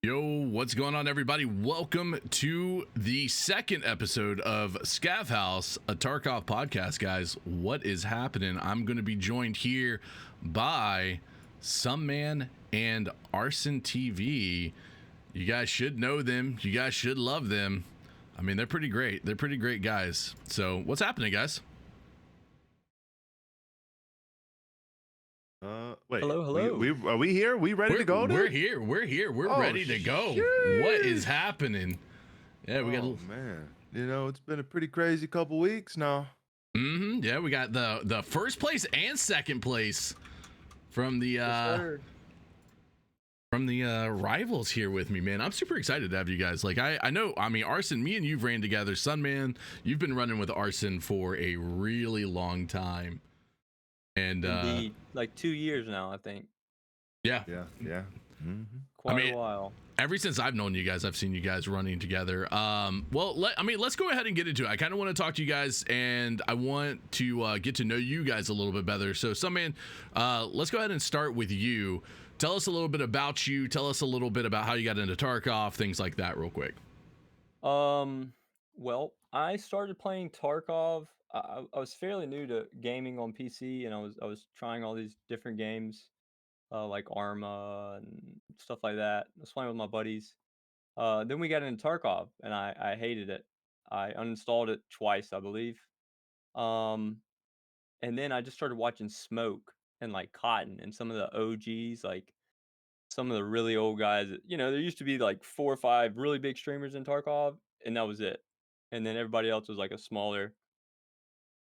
Yo, what's going on, everybody? Welcome to the second episode of Scav House, a Tarkov podcast, guys. What is happening? I'm going to be joined here by SomeMan and ArsynTV. You guys should know them. You guys should love them. I mean, they're pretty great. They're pretty great guys. So what's happening, guys? Wait. Hello. Are we here? We ready to go? We're here. We're ready to go. Shit. What is happening? Yeah, we got. Oh man, you know, it's been a pretty crazy couple weeks now. Yeah, we got the first place and second place from the rivals here with me, man. I'm super excited to have you guys. Like, I know, I mean, Arson, me and you've ran together. SomeMan, you've been running with Arson for a really long time. And Indeed. Like 2 years now, I think. Yeah. Mm-hmm. Quite a while. Ever since I've known you guys, I've seen you guys running together. Well, let's go ahead and get into it. I kind of want to talk to you guys, and I want to get to know you guys a little bit better. So, SomeMan, let's go ahead and start with you. Tell us a little bit about you. Tell us a little bit about how you got into Tarkov, things like that, real quick. Well, I started playing Tarkov. I was fairly new to gaming on PC, and I was trying all these different games, like Arma and stuff like that. I was playing with my buddies. Then we got into Tarkov, and I hated it. I uninstalled it twice, I believe. And then I just started watching Smoke and like Cotton and some of the OGs, like some of the really old guys. You know, there used to be like 4 or 5 really big streamers in Tarkov, and that was it. And then everybody else was like a smaller.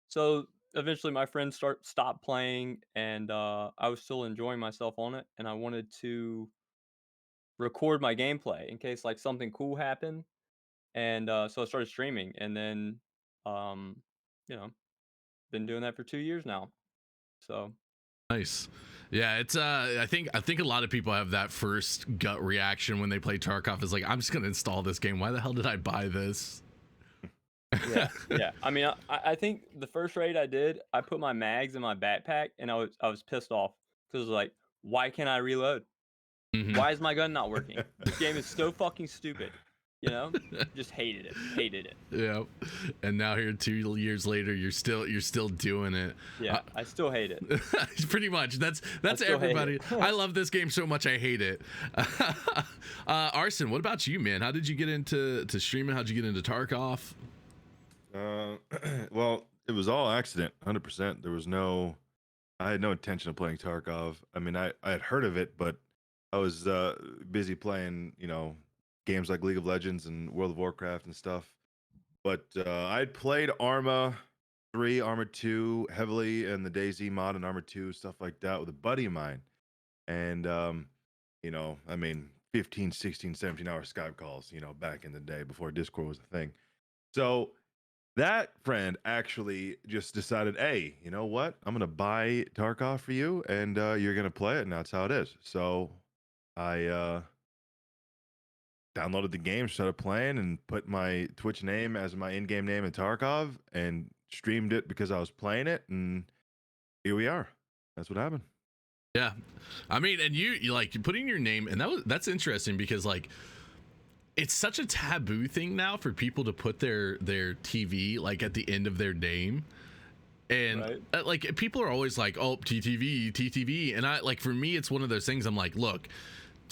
So eventually my friends stopped playing, and I was still enjoying myself on it, and I wanted to record my gameplay in case like something cool happened. And so I started streaming, and then you know, been doing that for 2 years now. So Nice. Yeah, it's I think a lot of people have that first gut reaction when they play Tarkov is like, I'm just gonna install this game. Why the hell did I buy this? yeah. I mean, I think the first raid I did, I put my mags in my backpack, and I was pissed off because like, why can't I reload? Mhm. Why is my gun not working? This game is so fucking stupid. You know, just hated it. Yeah, and now here 2 years later, you're still doing it. Yeah, I still hate it. Pretty much. That's everybody. I love this game so much I hate it. Arson, what about you, man? How did you get into streaming? How'd you get into Tarkov? Well, it was all accident, 100%. I had no intention of playing Tarkov. I mean, I had heard of it, but I was busy playing, you know, games like League of Legends and World of Warcraft and stuff. But I'd played Arma 3, Arma 2 heavily, and the DayZ mod and Arma 2, stuff like that with a buddy of mine. And, you know, I mean, 15, 16, 17-hour Skype calls, you know, back in the day before Discord was a thing. So that friend actually just decided, hey, you know what? I'm going to buy Tarkov for you, and you're going to play it, and that's how it is. So I downloaded the game, started playing, and put my Twitch name as my in-game name in Tarkov, and streamed it because I was playing it, and here we are. That's what happened. Yeah, I mean, and you like putting your name, and that's interesting because like, it's such a taboo thing now for people to put their TV like at the end of their name. And Right. like, people are always like, oh, TTV. And I like, for me, it's one of those things I'm like, look,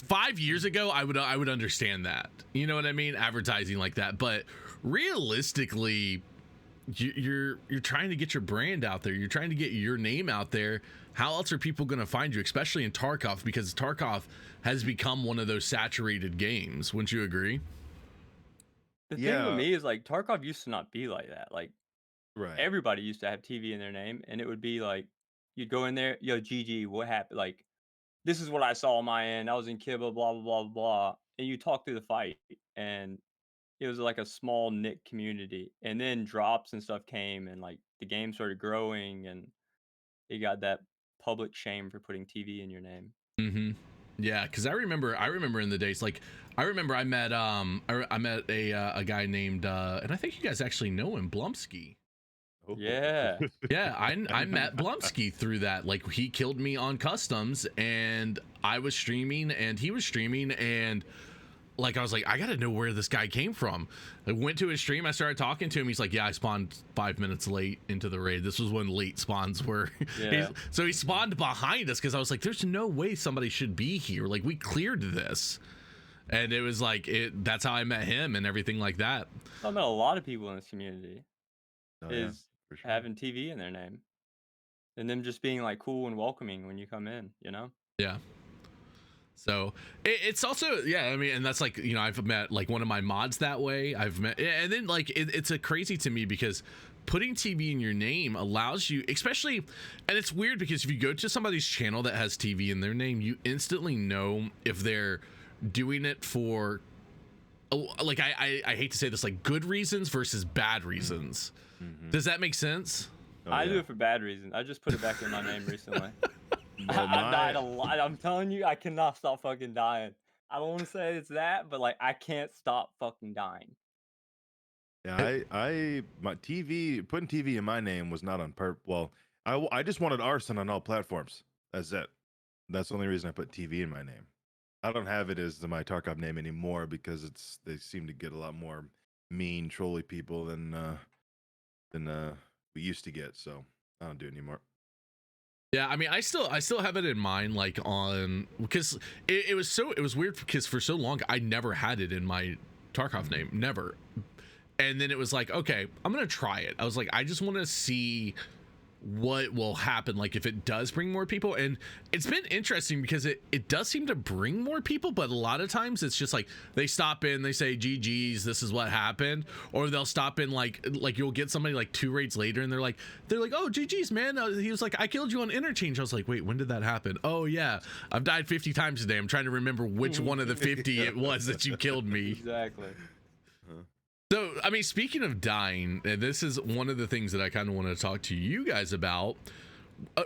5 years ago, I would understand that. You know what I mean? Advertising like that. But realistically, you're trying to get your brand out there. You're trying to get your name out there. How else are people going to find you, especially in Tarkov? Because Tarkov has become one of those saturated games. Wouldn't you agree? The thing with me is like Tarkov used to not be like that. Like Right. everybody used to have TV in their name, and it would be like you'd go in there, yo, GG, what happened? Like, this is what I saw on my end. I was in Kibba, blah blah blah blah, and you talk through the fight, and it was like a small knit community. And then drops and stuff came, and like the game started growing, and you got that public shame for putting TV in your name. Mm-hmm. Yeah, because I remember in the days, like I remember I met a guy named and I think you guys actually know him, Blumsky. Oh. Yeah. Yeah, I met Blumsky through that. Like he killed me on customs, and I was streaming, and he was streaming, and like I was like, I gotta know where this guy came from. I went to his stream, I started talking to him. He's like, yeah, I spawned 5 minutes late into the raid. This was when late spawns were. Yeah. So he spawned behind us because I was like, there's no way somebody should be here. Like we cleared this, and it was like that's how I met him and everything like that. I met a lot of people in this community Oh, yeah, is for sure. having TV in their name, and them just being like cool and welcoming when you come in. You know. Yeah. So it's also, yeah, I mean, and that's like, you know, I've met like one of my mods that way. I've met, and then like it's a crazy to me because putting TV in your name allows you, especially, and it's weird because if you go to somebody's channel that has TV in their name, you instantly know if they're doing it for, like I hate to say this, like good reasons versus bad reasons. Mhm. Does that make sense? Oh, I yeah. do it for bad reasons. I just put it back in my name recently. Well, I died a lot. I'm telling you, I cannot stop fucking dying. I don't want to say it's that, but like I can't stop fucking dying. Yeah, my TV, putting TV in my name was not on purpose. Well, I just wanted arson on all platforms. That's it. That's the only reason I put TV in my name. I don't have it as my Tarkov name anymore because they seem to get a lot more mean, trolly people than we used to get. So I don't do it anymore. Yeah, I mean, I still have it in mind, like on, because it was weird because for so long I never had it in my Tarkov name, never. And then it was like, okay, I'm gonna try it. I was like, I just want to see what will happen, like if it does bring more people. And it's been interesting because it does seem to bring more people, but a lot of times it's just like they stop in, they say GG's, this is what happened, or they'll stop in, like you'll get somebody like 2 raids later and they're like oh GG's man, he was like, I killed you on interchange. I was like, wait, when did that happen? Oh yeah, I've died 50 times today. I'm trying to remember which one of the 50 it was that you killed me. Exactly. So, I mean, speaking of dying, and this is one of the things that I kind of want to talk to you guys about.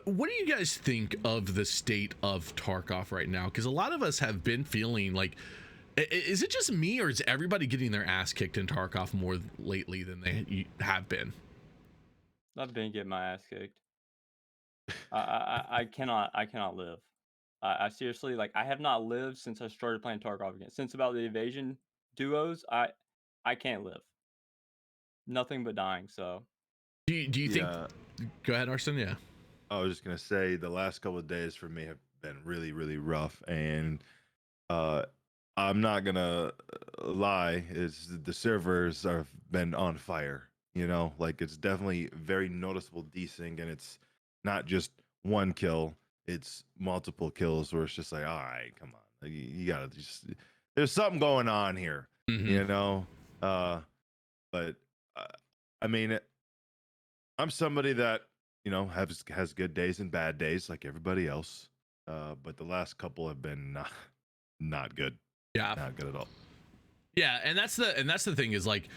What do you guys think of the state of Tarkov right now? Because a lot of us have been feeling like, is it just me, or is everybody getting their ass kicked in Tarkov more lately than they have been? I've been getting my ass kicked. I cannot live. I seriously, like, I have not lived since I started playing Tarkov again. Since about the evasion duos, I can't live. Nothing but dying. So Do you think? Go ahead, Arson. Yeah. I was just gonna say the last couple of days for me have been really, really rough, and I'm not gonna lie, is the servers have been on fire. You know, like it's definitely very noticeable desync, and it's not just one kill; it's multiple kills. Where it's just like, all right, come on, like, you gotta just. There's something going on here, you know. But I mean, I'm somebody that, you know, has good days and bad days like everybody else. But the last couple have been not good. Yeah, not good at all. Yeah, and that's the thing is like,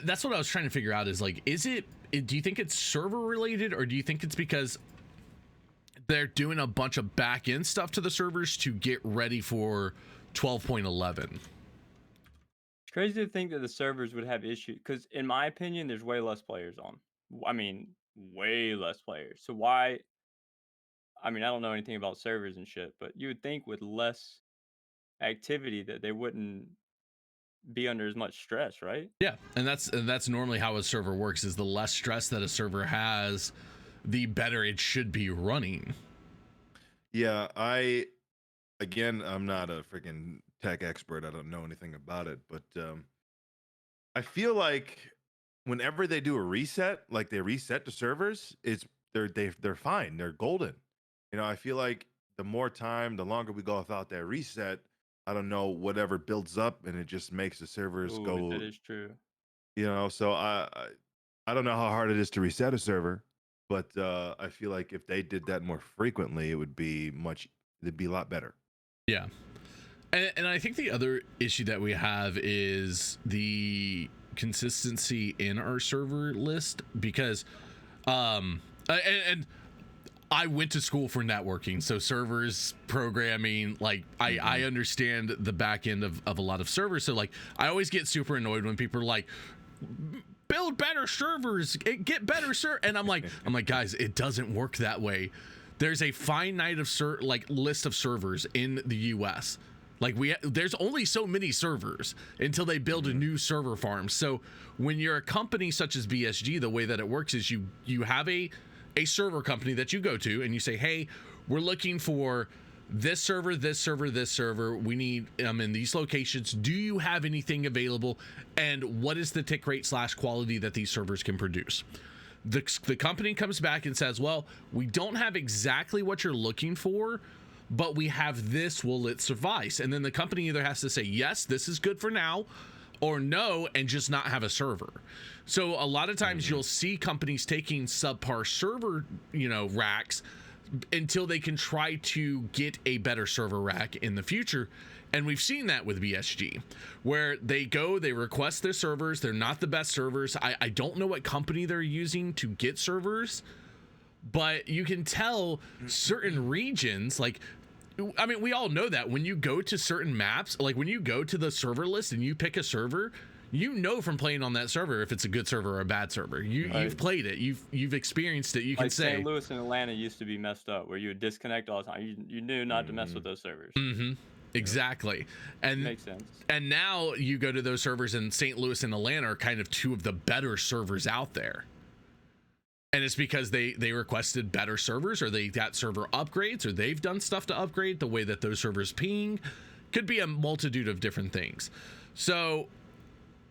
that's what I was trying to figure out is like, do you think it's server related, or do you think it's because they're doing a bunch of back end stuff to the servers to get ready for 12.11? it's crazy to think that the servers would have issues, because in my opinion, there's way less players on. I mean, way less players. So why? I mean, I don't know anything about servers and shit, but you would think with less activity that they wouldn't be under as much stress, right? Yeah, and that's normally how a server works, is the less stress that a server has, the better it should be running. Yeah, I'm not a freaking tech expert. I don't know anything about it, but I feel like whenever they do a reset, like they reset the servers, they're fine. They're golden. You know, I feel like the more time, the longer we go without that reset, I don't know, whatever builds up, and it just makes the servers go. That is true. You know, so I don't know how hard it is to reset a server, but I feel like if they did that more frequently, it'd be a lot better. Yeah. And I think the other issue that we have is the consistency in our server list, because and I went to school for networking, so servers, programming, like I understand the back end of a lot of servers. So like I always get super annoyed when people are like, build better servers, get better and I'm like guys, it doesn't work that way. There's a finite of list of servers in the US. Like there's only so many servers until they build a new server farm. So when you're a company such as BSG, the way that it works is you have a server company that you go to and you say, hey, we're looking for this server, this server, this server. We need in these locations. Do you have anything available? And what is the tick rate / quality that these servers can produce? The company comes back and says, well, we don't have exactly what you're looking for, but we have this. Will it suffice? And then the company either has to say, yes, this is good for now, or no, and just not have a server. So a lot of times you'll see companies taking subpar server, racks until they can try to get a better server rack in the future. And we've seen that with BSG, where they request their servers. They're not the best servers. I don't know what company they're using to get servers, but you can tell certain regions, we all know that when you go to certain maps, like when you go to the server list and you pick a server, from playing on that server if it's a good server or a bad server. You've played it, you've experienced it. You can say St. Louis and Atlanta used to be messed up, where you would disconnect all the time. You knew not to mess with those servers. Exactly. And makes sense. And now you go to those servers, and St. Louis and Atlanta are kind of two of the better servers out there. And it's because they requested better servers, or they got server upgrades, or they've done stuff to upgrade the way that those servers ping. Could be a multitude of different things. So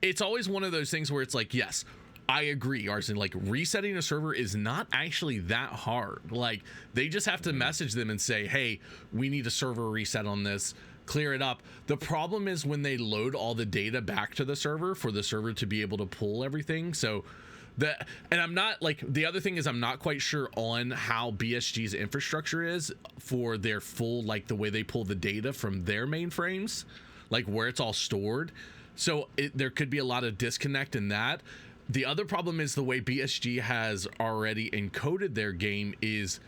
it's always one of those things where it's like, yes, I agree, Arsyn. Like, resetting a server is not actually that hard. Like, they just have to message them and say, hey, we need a server reset on this, clear it up. The problem is when they load all the data back to the server for the server to be able to pull everything. So the other thing is, I'm not quite sure on how BSG's infrastructure is for their full, like the way they pull the data from their mainframes, like where it's all stored. So there could be a lot of disconnect in that. The other problem is the way BSG has already encoded their game is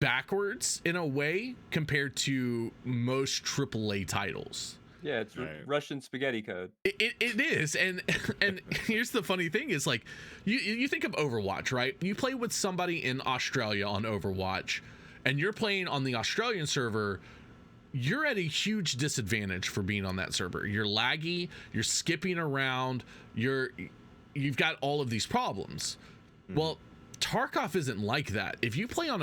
backwards in a way compared to most AAA titles. Yeah, it's Russian spaghetti code. It is, and here's the funny thing is, like, you think of Overwatch, right? You play with somebody in Australia on Overwatch, and you're playing on the Australian server. You're at a huge disadvantage for being on that server. You're laggy, you're skipping around, you've got all of these problems. Well, Tarkov isn't like that. If you play on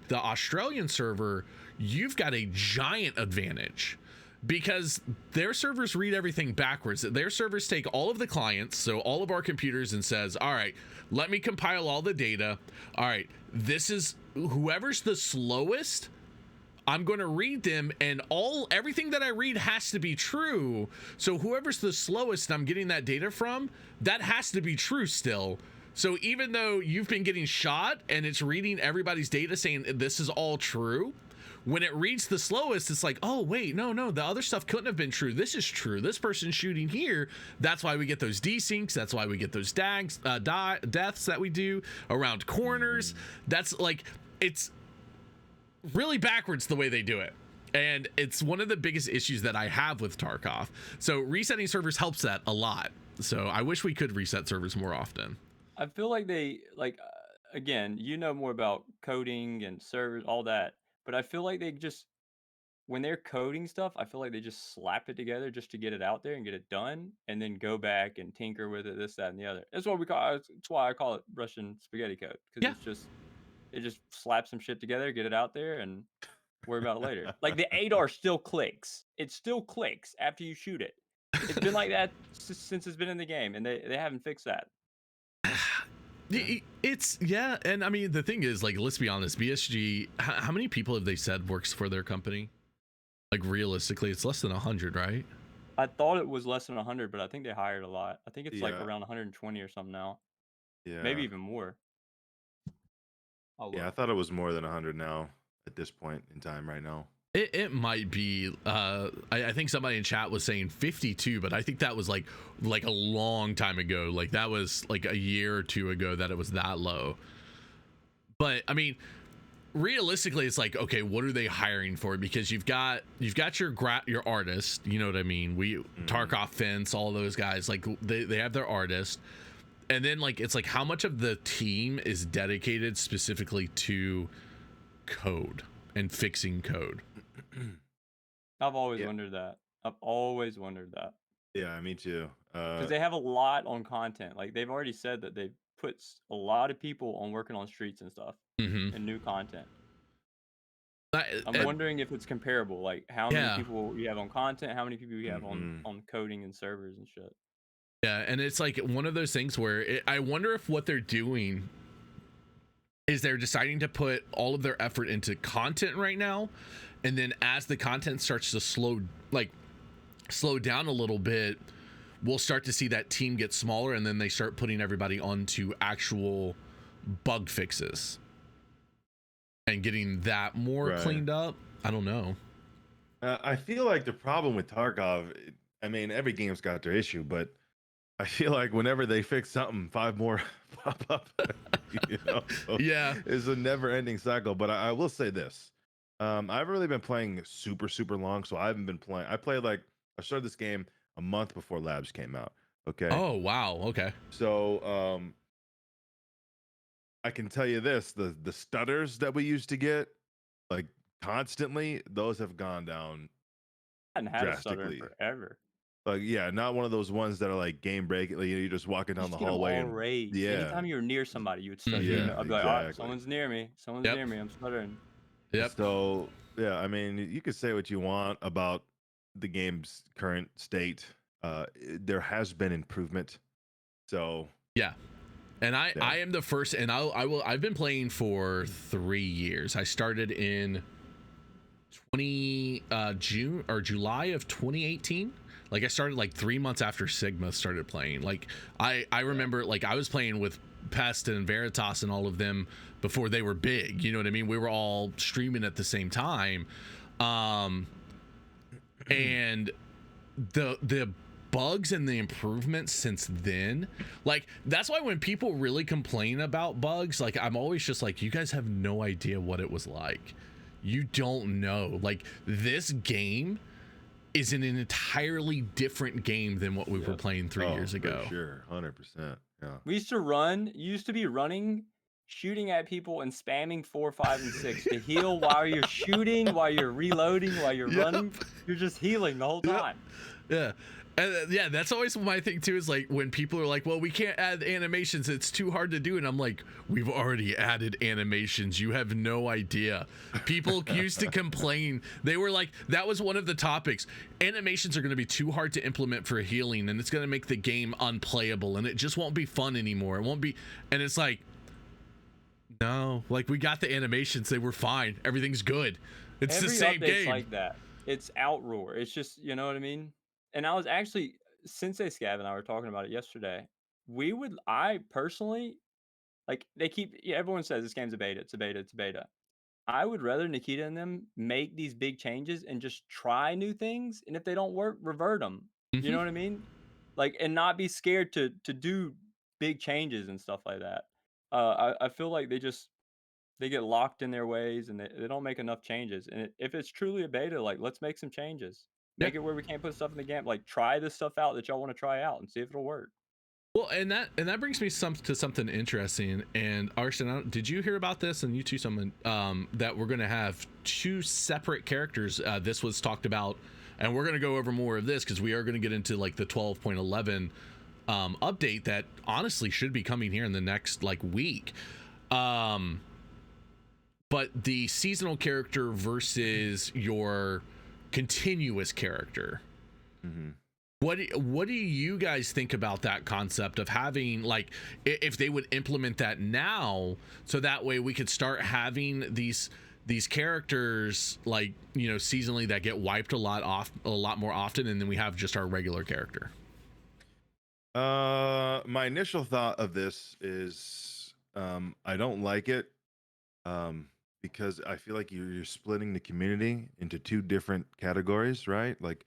the Australian server, you've got a giant advantage, because their servers read everything backwards. Their servers take all of the clients, so all of our computers, and says, all right, let me compile all the data. All right, this is whoever's the slowest, I'm going to read them, and everything that I read has to be true. So whoever's the slowest I'm getting that data from, that has to be true still. So even though you've been getting shot and it's reading everybody's data saying this is all true, when it reads the slowest, it's like, oh, wait, no, the other stuff couldn't have been true. This is true. This person's shooting here. That's why we get those desyncs. That's why we get those deaths that we do around corners. That's like, it's really backwards the way they do it. And it's one of the biggest issues that I have with Tarkov. So resetting servers helps that a lot. So I wish we could reset servers more often. I feel like they, again, more about coding and servers, all that. But I feel like they just, when they're coding stuff, I feel like they just slap it together just to get it out there and get it done, and then go back and tinker with it, this, that, and the other. That's why I call it Russian spaghetti code, because it just slaps some shit together, get it out there, and worry about it later. Like, the ADAR still clicks. It still clicks after you shoot it. It's been like that since it's been in the game, and they haven't fixed that. And I mean, the thing is, like, let's be honest, BSG, how many people have they said works for their company? Like, realistically, it's less than 100, right? I thought it was less than 100, but I think they hired a lot. I think it's like Yeah. around 120 or something now. Yeah. Maybe even more. Yeah, I thought it was more than 100 now at this point in time right now. It might be. I think somebody in chat was saying 52, but I think that was like a long time ago. Like that was like a year or two ago that it was that low. But I mean, realistically, it's like, okay, what are they hiring for? Because you've got your artist. You know what I mean? Tarkov Fence, all those guys. Like they have their artist, and then like it's like how much of the team is dedicated specifically to code and fixing code. I've always wondered that. Yeah, me too. Because they have a lot on content. Like they've already said that they've put a lot of people on working on streets and stuff and new content. I'm wondering if it's comparable. Like how many people you have on content, how many people you have on coding and servers and shit. Yeah, and it's like one of those things where I wonder if what they're doing is they're deciding to put all of their effort into content right now, and then as the content starts to slow down a little bit, we'll start to see that team get smaller, and then they start putting everybody onto actual bug fixes and getting that more cleaned up. I don't know. I feel like the problem with Tarkov, I mean, every game's got their issue, but I feel like whenever they fix something, 5 more pop up. You know? So it's a never-ending cycle. But I will say this: I haven't really been playing super long, so I haven't been playing. I started this game a month before Labs came out. Okay. Oh wow. Okay. So I can tell you this: the stutters that we used to get, like constantly, those have gone down. I hadn't had a stutter in forever. Like, yeah, not one of those ones that are like game breaking. Like, you're just walking down the hallway. Anytime you're near somebody, you would stutter. I'd be like, all right, someone's near me. Near me. I'm stuttering. Yep. So, yeah, I mean, you could say what you want about the game's current state. There has been improvement. So, yeah. And I am the first, and I've been playing for 3 years. I started in June or July of 2018. Like I started like 3 months after Sigma started playing. Like I remember like I was playing with Pest and Veritas and all of them before they were big. You know what I mean? We were all streaming at the same time. And the bugs and the improvements since then, like that's why when people really complain about bugs, like I'm always just like, you guys have no idea what it was like. You don't know. Like this game is an entirely different game than what we were playing 3 years ago. For sure, 100%. Yeah. We used to be running, shooting at people and spamming 4, 5, and 6 to heal while you're shooting, while you're reloading, while you're running. You're just healing the whole time. Yeah. And yeah, that's always my thing too, is like when people are like, well, we can't add animations, it's too hard to do. And I'm like, we've already added animations. You have no idea. People used to complain. They were like, that was one of the topics. Animations are going to be too hard to implement for healing, and it's going to make the game unplayable, and it just won't be fun anymore. It won't be. And it's like, no, like we got the animations. They were fine. Everything's good. It's the same game. Like that. It's Outroar. It's just, you know what I mean? And I was actually, Sensei Scav and I were talking about it yesterday. I personally, like everyone says this game's a beta, it's a beta. I would rather Nikita and them make these big changes and just try new things. And if they don't work, revert them. You know what I mean? Like, and not be scared to do big changes and stuff like that. I feel like they get locked in their ways and they don't make enough changes. And if it's truly a beta, like, let's make some changes. Make it where we can't put stuff in the game. Like, try this stuff out that y'all want to try out and see if it'll work. Well, and that brings me to something interesting. And Arsyn, did you hear about this? And you too, someone that we're going to have 2 separate characters. This was talked about, and we're going to go over more of this because we are going to get into like the 12.11 update that honestly should be coming here in the next like week. But the seasonal character versus your continuous character. What do you guys think about that concept of having, like, if they would implement that now, so that way we could start having these these characters, like, you know, seasonally that get wiped a lot more often, and then we have just our regular character? My initial thought of this is I don't like it because I feel like you're splitting the community into two different categories, right? Like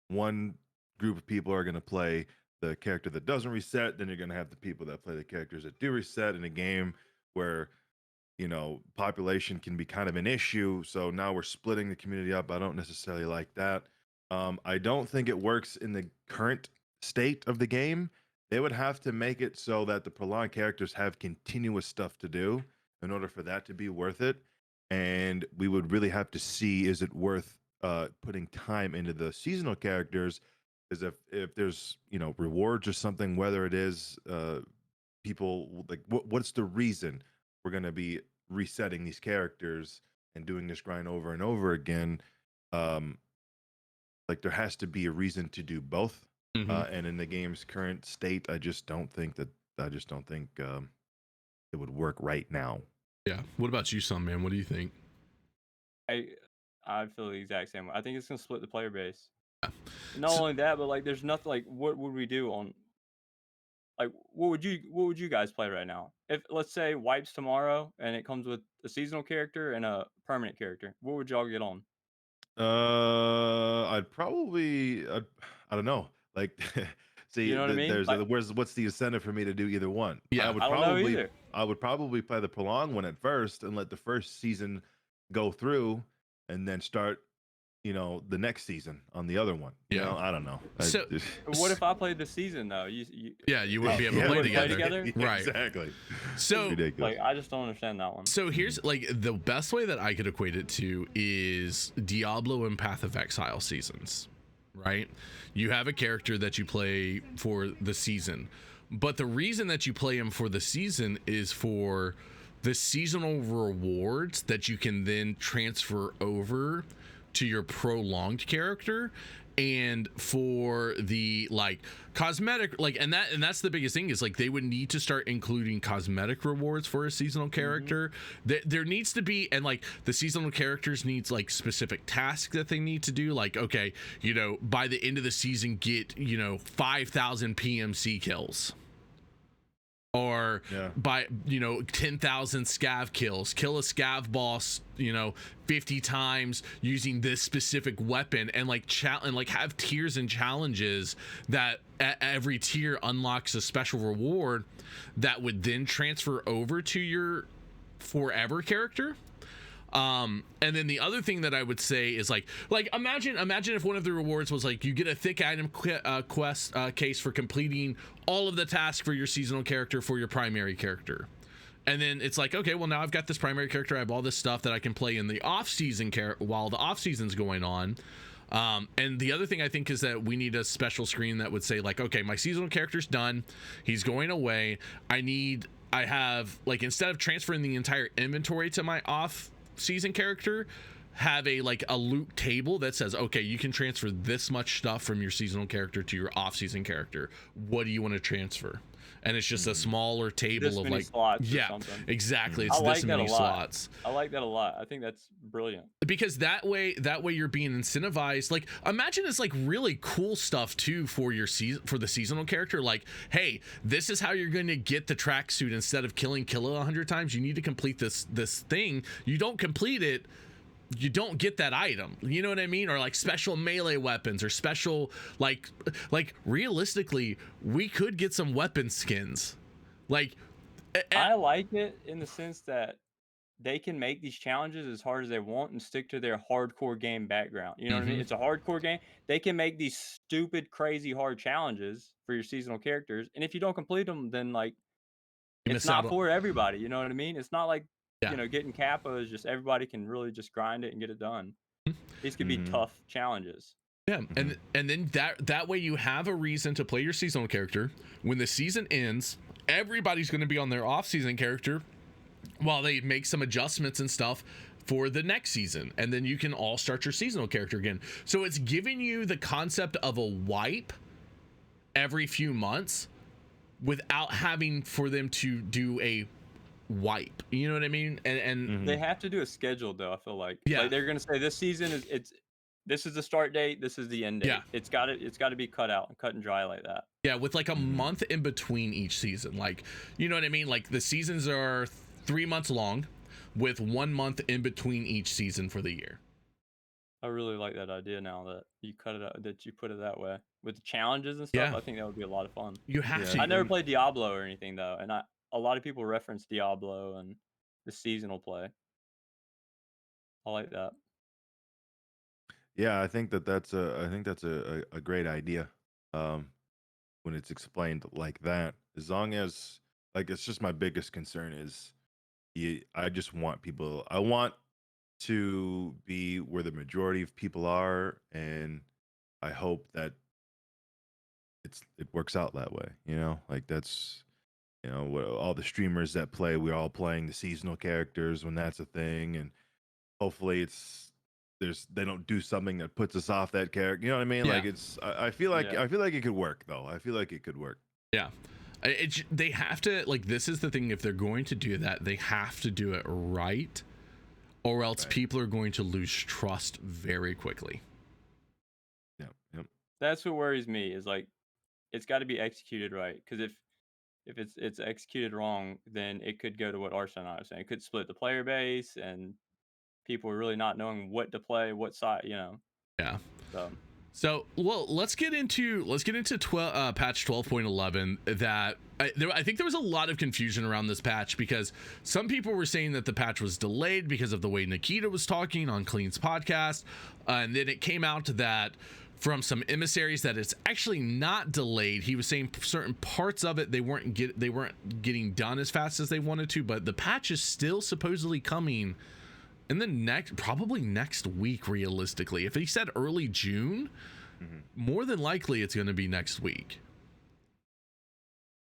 one group of people are going to play the character that doesn't reset, then you're going to have the people that play the characters that do reset in a game where, you know, population can be kind of an issue. So now we're splitting the community up. I don't necessarily like that. I don't think it works in the current state of the game. They would have to make it so that the prolonged characters have continuous stuff to do in order for that to be worth it. And we would really have to see, is it worth putting time into the seasonal characters? Is if there's, you know, rewards or something, whether it is people like what's the reason we're going to be resetting these characters and doing this grind over and over again? Like there has to be a reason to do both. And in the game's current state, I just don't think it would work right now. Yeah. What about you, SomeMan? What do you think? I feel the exact same way. I think it's gonna split the player base. Yeah. Not only that, but like there's nothing like what would we do on like what would you guys play right now? If let's say wipes tomorrow and it comes with a seasonal character and a permanent character, what would y'all get on? I'd probably I don't know. Like see, You know what I mean? there's Like, what's the incentive for me to do either one? Yeah. I don't know either. I would probably play the prolonged one at first and let the first season go through and then start, you know, the next season on the other one. You know, I don't know. So What if I played the season though? You wouldn't be able to play together. Yeah, Right. Exactly. So ridiculous. like I just don't understand that one. So here's like the best way that I could equate it to is Diablo and Path of Exile seasons, right? You have a character that you play for the season, but the reason that you play him for the season is for the seasonal rewards that you can then transfer over to your prolonged character, and for the like cosmetic, like, and that's the biggest thing is like they would need to start including cosmetic rewards for a seasonal character. There needs to be, and like the seasonal characters needs like specific tasks that they need to do, like, okay, you know, by the end of the season get, you know, 5,000 PMC kills, or by, you know, 10,000 scav kills, kill a scav boss, you know, 50 times using this specific weapon, and like and like have tiers and challenges that every tier unlocks a special reward that would then transfer over to your forever character. And then the other thing that I would say is like imagine if one of the rewards was like you get a thick item quest case for completing all of the tasks for your seasonal character for your primary character, and then it's like, okay, well now I've got this primary character, I have all this stuff that I can play in the off season while the off season's going on. And the other thing I think is that we need a special screen that would say like, okay, my seasonal character's done, he's going away, I have like, instead of transferring the entire inventory to my off season character, have a loot table that says, okay, you can transfer this much stuff from your seasonal character to your off season character, what do you want to transfer? And it's just a smaller table This of many like slots or yeah, something. exactly, it's I like this that many a lot. slots. I like that a lot. I think that's brilliant. Because that way you're being incentivized. Like imagine it's like really cool stuff too for your for the seasonal character, like, hey, this is how you're going to get the tracksuit. Instead of killing Killa 100 times, you need to complete this thing. You don't complete it, you don't get that item, you know what I mean? Or like special melee weapons, or special like realistically we could get some weapon skins. Like I like it in the sense that they can make these challenges as hard as they want and stick to their hardcore game background. You know what I mean? It's a hardcore game. They can make these stupid, crazy hard challenges for your seasonal characters, and if you don't complete them, then like it's not for everybody. You know what I mean? It's not like you know, getting Kappa is just everybody can really just grind it and get it done. These could be tough challenges. Yeah, and then that way you have a reason to play your seasonal character. When the season ends, everybody's going to be on their off-season character while they make some adjustments and stuff for the next season, and then you can all start your seasonal character again. So it's giving you the concept of a wipe every few months without having for them to do a wipe. You know what I mean? And They have to do a schedule though. I feel like Yeah. like they're gonna say this season this is the start date, this is the end date. Yeah. It's got to be cut out and cut and dry like that. yeah, with like a month in between each season. Like, you know what I mean? Like the seasons are 3 months long with 1 month in between each season for the year. I really like that idea now that you cut it out, that you put it that way with the challenges and stuff. Yeah. I think that would be a lot of fun. You have Yeah. to. I never played Diablo or anything though, and a lot of people reference Diablo and the seasonal play. I like that. Yeah, I think that's a great idea. When it's explained like that, as long as like it's just my biggest concern is I just want people. I want to be where the majority of people are, and I hope that it works out that way. Like that's all the streamers that play, we're all playing the seasonal characters when that's a thing, and hopefully they don't do something that puts us off that character. You know what I mean? Yeah. Like I feel like Yeah. I feel like it could work though. I feel like it could work. Yeah. They have to, like, this is the thing. If they're going to do that, they have to do it right, or else Right. people are going to lose trust very quickly. Yep. That's what worries me is like it's got to be executed right, because if it's executed wrong, then it could go to what Arson and I was saying. It could split the player base and people are really not knowing what to play, what side, Yeah. So well, let's get into patch 12.11. That I think there was a lot of confusion around this patch, because some people were saying that the patch was delayed because of the way Nikita was talking on Clean's podcast, and then it came out that from some emissaries that it's actually not delayed. He was saying certain parts of it they weren't getting done as fast as they wanted to, but the patch is still supposedly coming in the probably next week, realistically. If he said early June, more than likely it's going to be next week.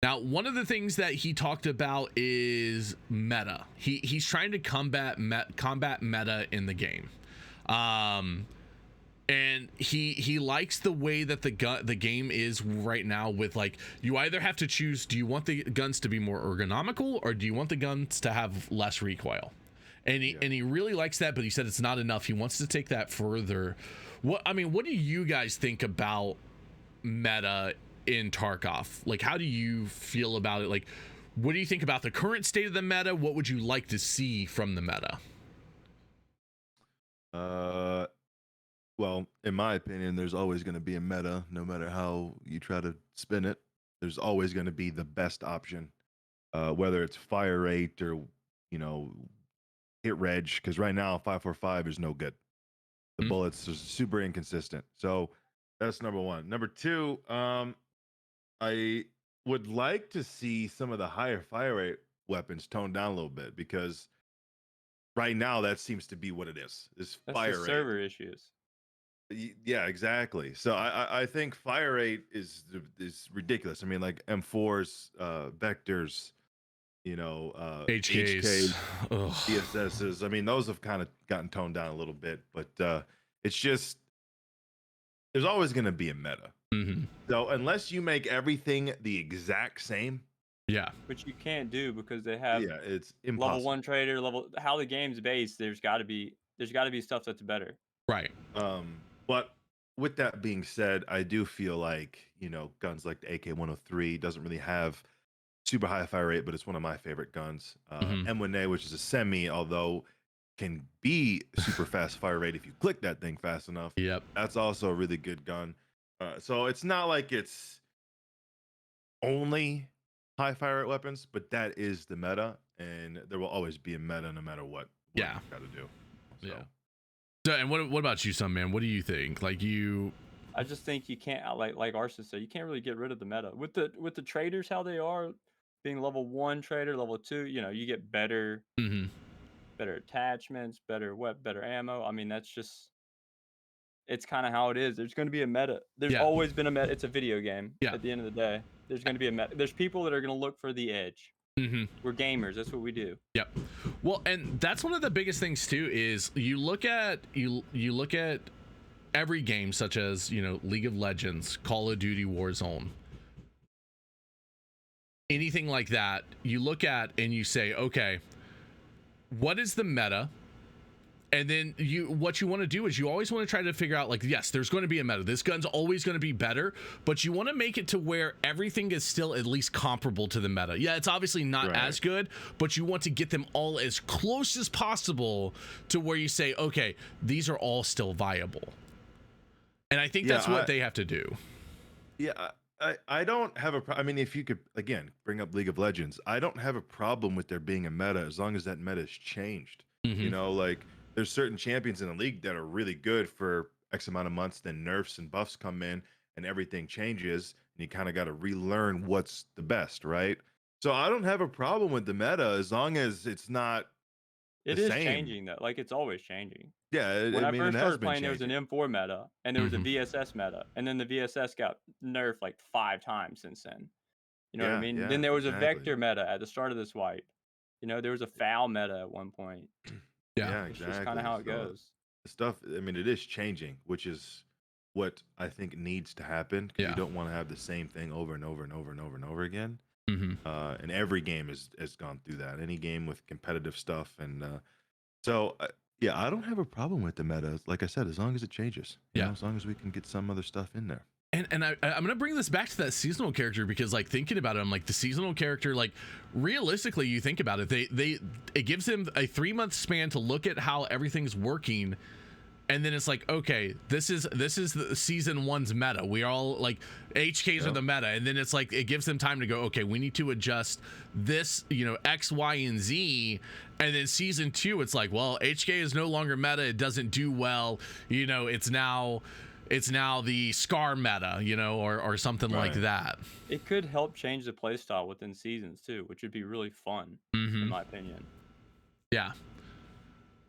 Now, one of the things that he talked about is meta. He's trying to combat meta in the game. And he likes the way that the game is right now, with like, you either have to choose, do you want the guns to be more ergonomical, or do you want the guns to have less recoil? And he really likes that, but he said it's not enough. He wants to take that further. What do you guys think about meta in Tarkov? Like, how do you feel about it? Like, what do you think about the current state of the meta? What would you like to see from the meta? Well, in my opinion, there's always going to be a meta, no matter how you try to spin it. There's always going to be the best option, whether it's fire rate or hit reg, because right now 545 is no good. The bullets are super inconsistent. So that's number one. Number two, I would like to see some of the higher fire rate weapons toned down a little bit, because right now that seems to be what it is that's fire the rate. server issues. Yeah, exactly. So I think fire rate is ridiculous. I mean, like M4s, vectors, HKs, DSSs. I mean, those have kind of gotten toned down a little bit, but it's just, there's always going to be a meta. So unless you make everything the exact same, which you can't do, because they have it's impossible. level 1 trader, how the game's based. There's got to be stuff that's better. Right. But with that being said, I do feel like guns like the AK-103 doesn't really have super high fire rate, but it's one of my favorite guns. M1A, which is a semi, although can be super fast fire rate if you click that thing fast enough. Yep. That's also a really good gun. So it's not like it's only high fire rate weapons, but that is the meta, and there will always be a meta no matter what you got to do. So. Yeah. So, and what about you, SomeMan? What do you think? Like, I just think you can't, like Arson said, you can't really get rid of the meta with the traders, how they are being level 1 trader, level 2. You get better attachments, better ammo. I mean, that's just, it's kind of how it is. There's going to be a meta. There's always been a meta. It's a video game. At the end of the day, there's going to be a meta. There's people that are going to look for the edge. We're gamers. That's what we do. Yep. Well, and that's one of the biggest things too, is you look at every game, such as League of Legends, Call of Duty, Warzone. anything like that, you look at and you say, okay, what is the meta? And then what you want to do is you always want to try to figure out, like, yes, there's going to be a meta. This gun's always going to be better, but you want to make it to where everything is still at least comparable to the meta. Yeah, it's obviously not as good, but you want to get them all as close as possible to where you say, okay, these are all still viable. And I think that's what they have to do. Yeah, I don't have I mean, if you could, again, bring up League of Legends, I don't have a problem with there being a meta as long as that meta is changed. You know, like, there's certain champions in the league that are really good for X amount of months, then nerfs and buffs come in and everything changes, and you kind of got to relearn what's the best, right? So I don't have a problem with the meta as long as it's not It the is same. changing, though. Like, it's always changing. Yeah, When I I mean, first it has started been playing, there was an changing. M4 meta, and there was a VSS meta, and then the VSS got nerfed like 5 times since then. You know what I mean? Yeah, Then there was a exactly. Vector meta at the start of this wipe. You know, there was a Foul meta at one point. Yeah, It's just kind of how it goes. Stuff, I mean, it is changing, which is what I think needs to happen, because you don't want to have the same thing over and over and over and over and over again. And every game has gone through that. Any game with competitive stuff, and so yeah, I don't have a problem with the meta. Like I said, as long as it changes, you know, as long as we can get some other stuff in there. And I'm gonna bring this back to that seasonal character, because, like, thinking about it, I'm like, the seasonal character, like, realistically, you think about it, it gives him a 3-month span to look at how everything's working, and then it's like, okay, this is the season 1's meta. We all, like, HKs are the meta, and then it's like it gives them time to go, okay, we need to adjust this, you know, X, Y, and Z, and then season 2, it's like, well, HK is no longer meta. It doesn't do well. You know, it's now the Scar meta, you know, or something like that. It could help change the playstyle within seasons too, which would be really fun, in my opinion. Yeah.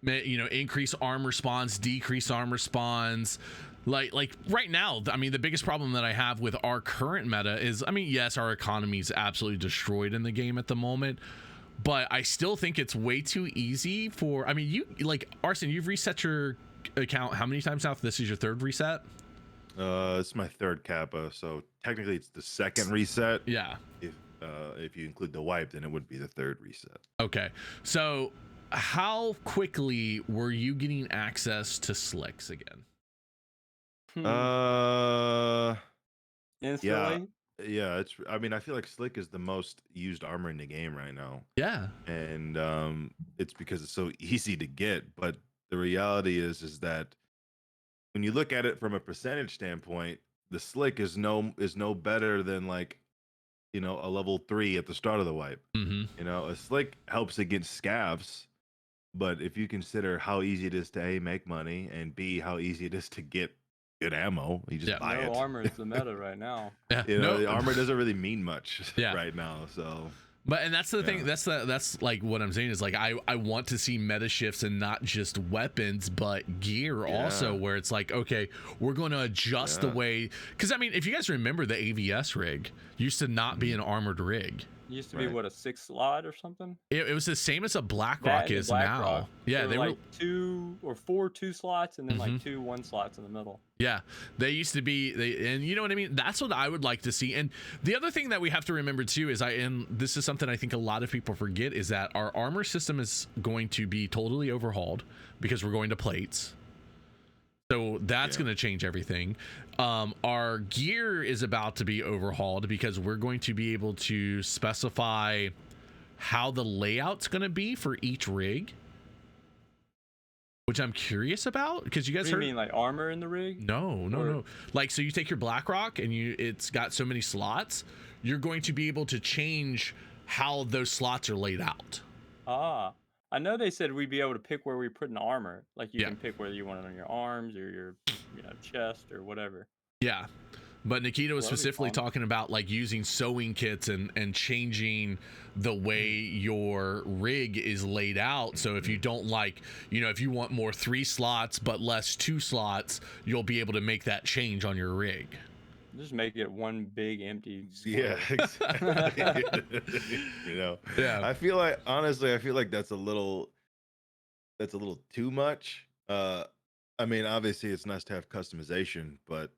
You know, increase armor spawns, decrease armor spawns. Like right now, I mean, the biggest problem that I have with our current meta is, I mean, yes, our economy is absolutely destroyed in the game at the moment, but I still think it's way too easy for, I mean, you, like, Arson, you've reset your account how many times now? This is your 3rd reset? It's my 3rd kappa, so technically it's the 2nd reset. Yeah. If you include the wipe, then it would be the 3rd reset. Okay, so how quickly were you getting access to slicks again? Instantly? Yeah, it's, I mean, I feel like slick is the most used armor in the game right now. Yeah. And it's because it's so easy to get, but the reality is that when you look at it from a percentage standpoint, the slick is no better than, like, you know, a level 3 at the start of the wipe. You know, a slick helps against scavs, but if you consider how easy it is to A, make money, and B, how easy it is to get good ammo, you just buy it. No armor is the meta right now. You know, the armor doesn't really mean much right now, so. But, and that's the thing, that's like what I'm saying is, like, I want to see meta shifts, and not just weapons but gear also, where it's like, okay, we're going to adjust the way, because I mean, if you guys remember, the AVS rig used to not be an armored rig. It used to be what, a 6 slot or something? It was the same as a BlackRock is now. Yeah, they were like 2 or 4 2 slots, and then like 2 1 slots in the middle. Yeah, they used to be, and you know what I mean? That's what I would like to see. And the other thing that we have to remember too is, and this is something I think a lot of people forget, is that our armor system is going to be totally overhauled, because we're going to plates. So that's going to change everything. Our gear is about to be overhauled, because we're going to be able to specify how the layout's going to be for each rig, which I'm curious about, because you guys heard. You mean like armor in the rig? No. Like, so you take your BlackRock and it's got so many slots, you're going to be able to change how those slots are laid out. I know they said we'd be able to pick where we put an armor. Like, you can pick whether you want it on your arms or your, you know, chest or whatever. Yeah. But Nikita was specifically talking about, like, using sewing kits and changing the way your rig is laid out. So if you don't, like, you know, if you want more 3 slots but less 2 slots, you'll be able to make that change on your rig. Just make it one big empty square. Yeah, exactly. You know, I feel like, honestly, that's a little too much. I mean, obviously it's nice to have customization, but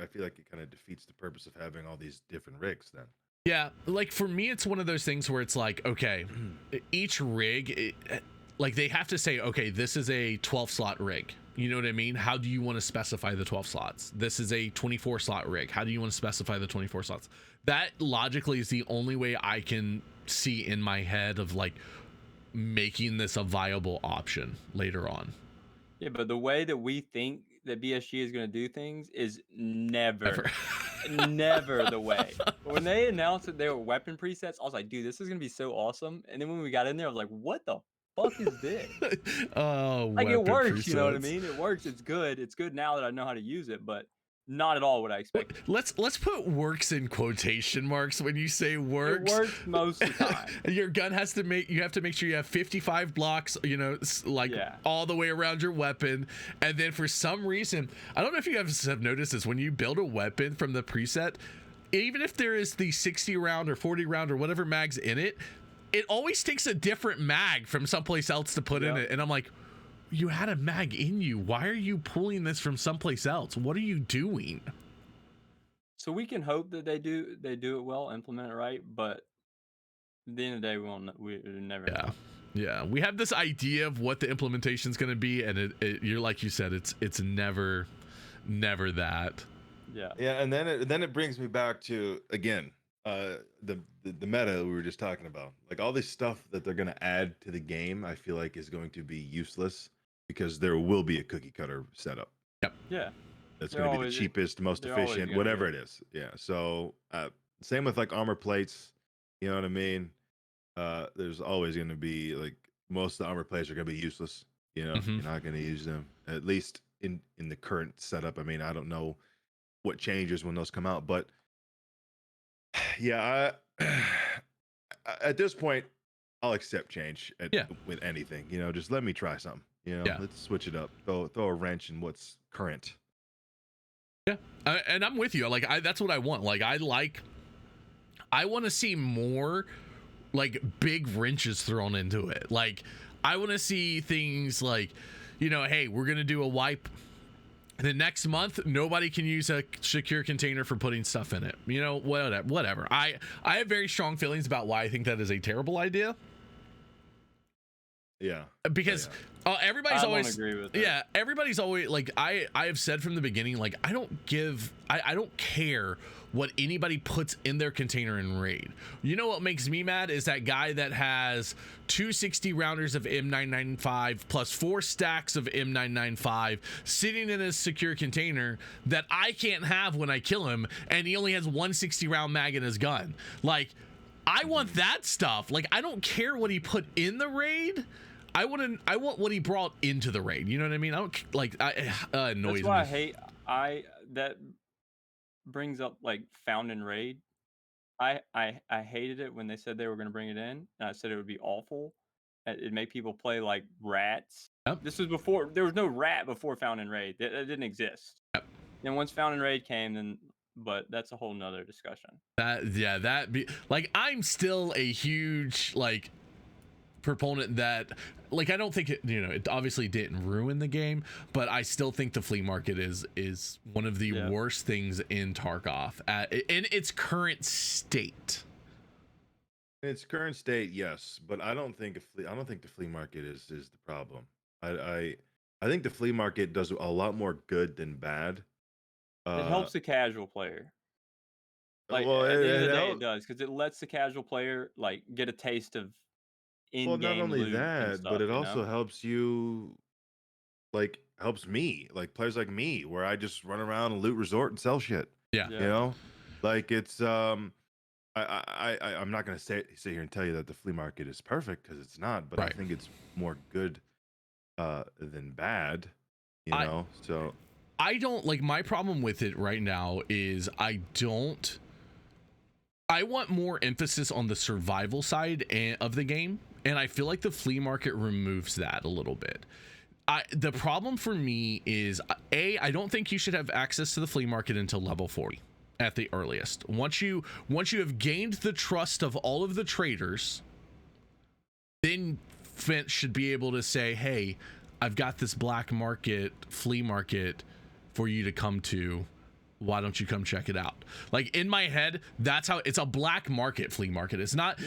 I feel like it kind of defeats the purpose of having all these different rigs then. Yeah, like for me, it's one of those things where it's like, okay, each rig, like they have to say, okay, this is a 12 slot rig. You know what I mean? How do you want to specify the 12 slots? This is a 24 slot rig. How do you want to specify the 24 slots? That logically is the only way I can see in my head of like making this a viable option later on. Yeah, but the way that we think that BSG is going to do things is never the way. When they announced that they were weapon presets, I was like, dude, this is going to be so awesome. And then when we got in there, I was like, what the fuck is this? Oh, Like, it works, presets. you know what I mean? It works. It's good. It's good now that I know how to use it, but not at all what I expected. Let's put works in quotation marks when you say works. It works most of the time. Your gun has to you have to make sure you have 55 blocks, you know, like all the way around your weapon. And then for some reason, I don't know if you guys have noticed this, when you build a weapon from the preset, even if there is the 60 round or 40 round or whatever mags in it, it always takes a different mag from someplace else to put in it. And I'm like, you had a mag in you. Why are you pulling this from someplace else? What are you doing? So we can hope that they do it well, implement it right, but at the end of the day, we never know. Yeah, we have this idea of what the implementation is going to be, and you're like you said, it's never that. Yeah, and then it brings me back to again the meta we were just talking about. Like all this stuff that they're going to add to the game, I feel like is going to be useless because there will be a cookie cutter setup. Yep. Yeah. That's going to be the cheapest, most efficient, whatever it is. Yeah. So same with like armor plates. You know what I mean? There's always going to be like most of the armor plates are going to be useless. You know, you're not going to use them, at least in the current setup. I mean, I don't know what changes when those come out, but yeah, at this point, I'll accept change with anything. You know, just let me try something. You know, let's switch it up. Throw a wrench in what's current. Yeah, and I'm with you. Like, that's what I want. Like, I want to see more like big wrenches thrown into it. Like, I want to see things like, you know, hey, we're gonna do a wipe. The next month, nobody can use a secure container for putting stuff in it. You know, whatever. I have very strong feelings about why I think that is a terrible idea. Yeah. Because everybody's always agree with that. Yeah, everybody's always like I have said from the beginning, like I don't care what anybody puts in their container in raid. You know what makes me mad is that guy that has 260 rounders of M995 plus 4 stacks of M995 sitting in his secure container that I can't have when I kill him, and he only has 160 round mag in his gun. Like, I want that stuff. Like, I don't care what he put in the raid. I want what he brought into the raid. You know what I mean? I don't like. Annoys me. That's why I hate. That brings up like found in raid. I hated it when they said they were going to bring it in, and I said it would be awful. It made people play like rats. Yep. This was before there was no rat before found in raid. That didn't exist. Yep. And once found in raid came, then. But that's a whole nother discussion. I'm still a huge like proponent that, like, I don't think it obviously didn't ruin the game, but I still think the flea market is one of the worst things in Tarkov in its current state. In its current state, yes, but I don't think the flea market is the problem. I think the flea market does a lot more good than bad. It helps the casual player. Like, at the end of the day, it does, because it lets the casual player like get a taste of in-game loot. Well, not only and that, stuff, but it also helps you, like, helps me, like players like me, where I just run around and loot resort and sell shit. Yeah. You know, like it's I'm not gonna sit here and tell you that the flea market is perfect, because it's not, but I think it's more good than bad. You know, so. I don't like, my problem with it right now is I want more emphasis on the survival side of the game, and I feel like the flea market removes that a little bit. The problem for me is I don't think you should have access to the flea market until level 40 at the earliest. Once you have gained the trust of all of the traders, then Fence should be able to say, hey, I've got this black market, flea market for you to come to why don't you come check it out? Like, in my head, that's how it's a black market flea market. It's not,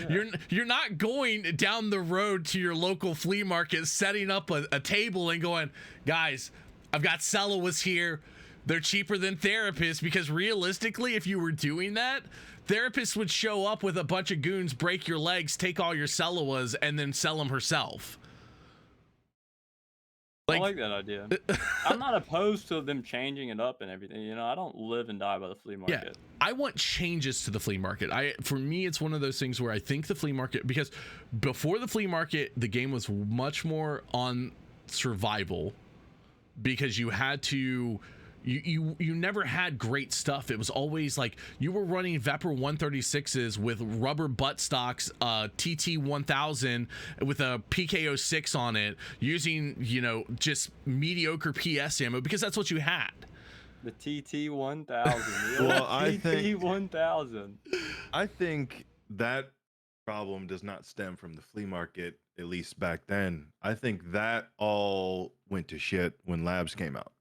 you're not going down the road to your local flea market, setting up a table and going, guys, I've got Celoas here. They're cheaper than therapists, because realistically, if you were doing that, therapists would show up with a bunch of goons, break your legs, take all your Celoas, and then sell them herself. I like that idea. I'm not opposed to them changing it up and everything. You know, I don't live and die by the flea market. Yeah, I want changes to the flea market. For me, it's one of those things where I think the flea market, because before the flea market, the game was much more on survival, because you had to, you never had great stuff. It was always like you were running Vepr 136s with rubber butt stocks, TT 1000 with a PKO 6 on it, using, you know, just mediocre PS ammo, because that's what you had. The TT 1000. Well, TT 1000. I think that problem does not stem from the flea market, at least back then. I think that all went to shit when Labs came out,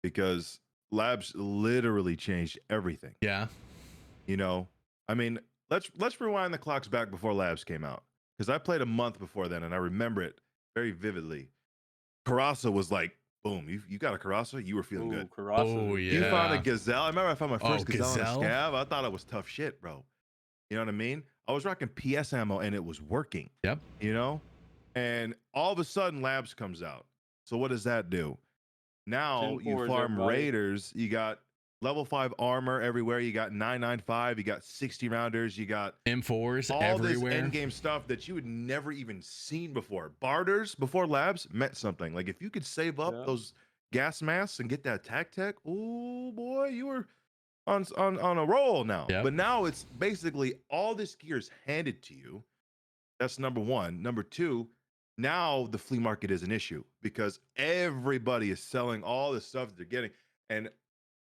because Labs literally changed everything. Yeah. You know, I mean, let's rewind the clocks back before Labs came out, because I played a month before then and I remember it very vividly. Karasa was like, boom, you got a Karasa, you were feeling good. Karasa. Oh yeah. You found a Gazelle. I remember I found my first Gazelle in a Gazelle? Scav. I thought it was tough shit, bro. You know what I mean? I was rocking PS ammo and it was working. Yep. You know? And all of a sudden Labs comes out. So what does that do? Now you 10-4s, farm everybody. Raiders, you got level 5 armor everywhere, you got 995, you got 60 rounders, you got M4s all everywhere. this end game stuff that you had never even seen before. Barters before Labs meant something. Like, if you could save up those gas masks and get that tech, oh boy, you were on a roll now. Yep. But now it's basically all this gear is handed to you. That's number one. Number two, now the flea market is an issue, because everybody is selling all the stuff that they're getting, and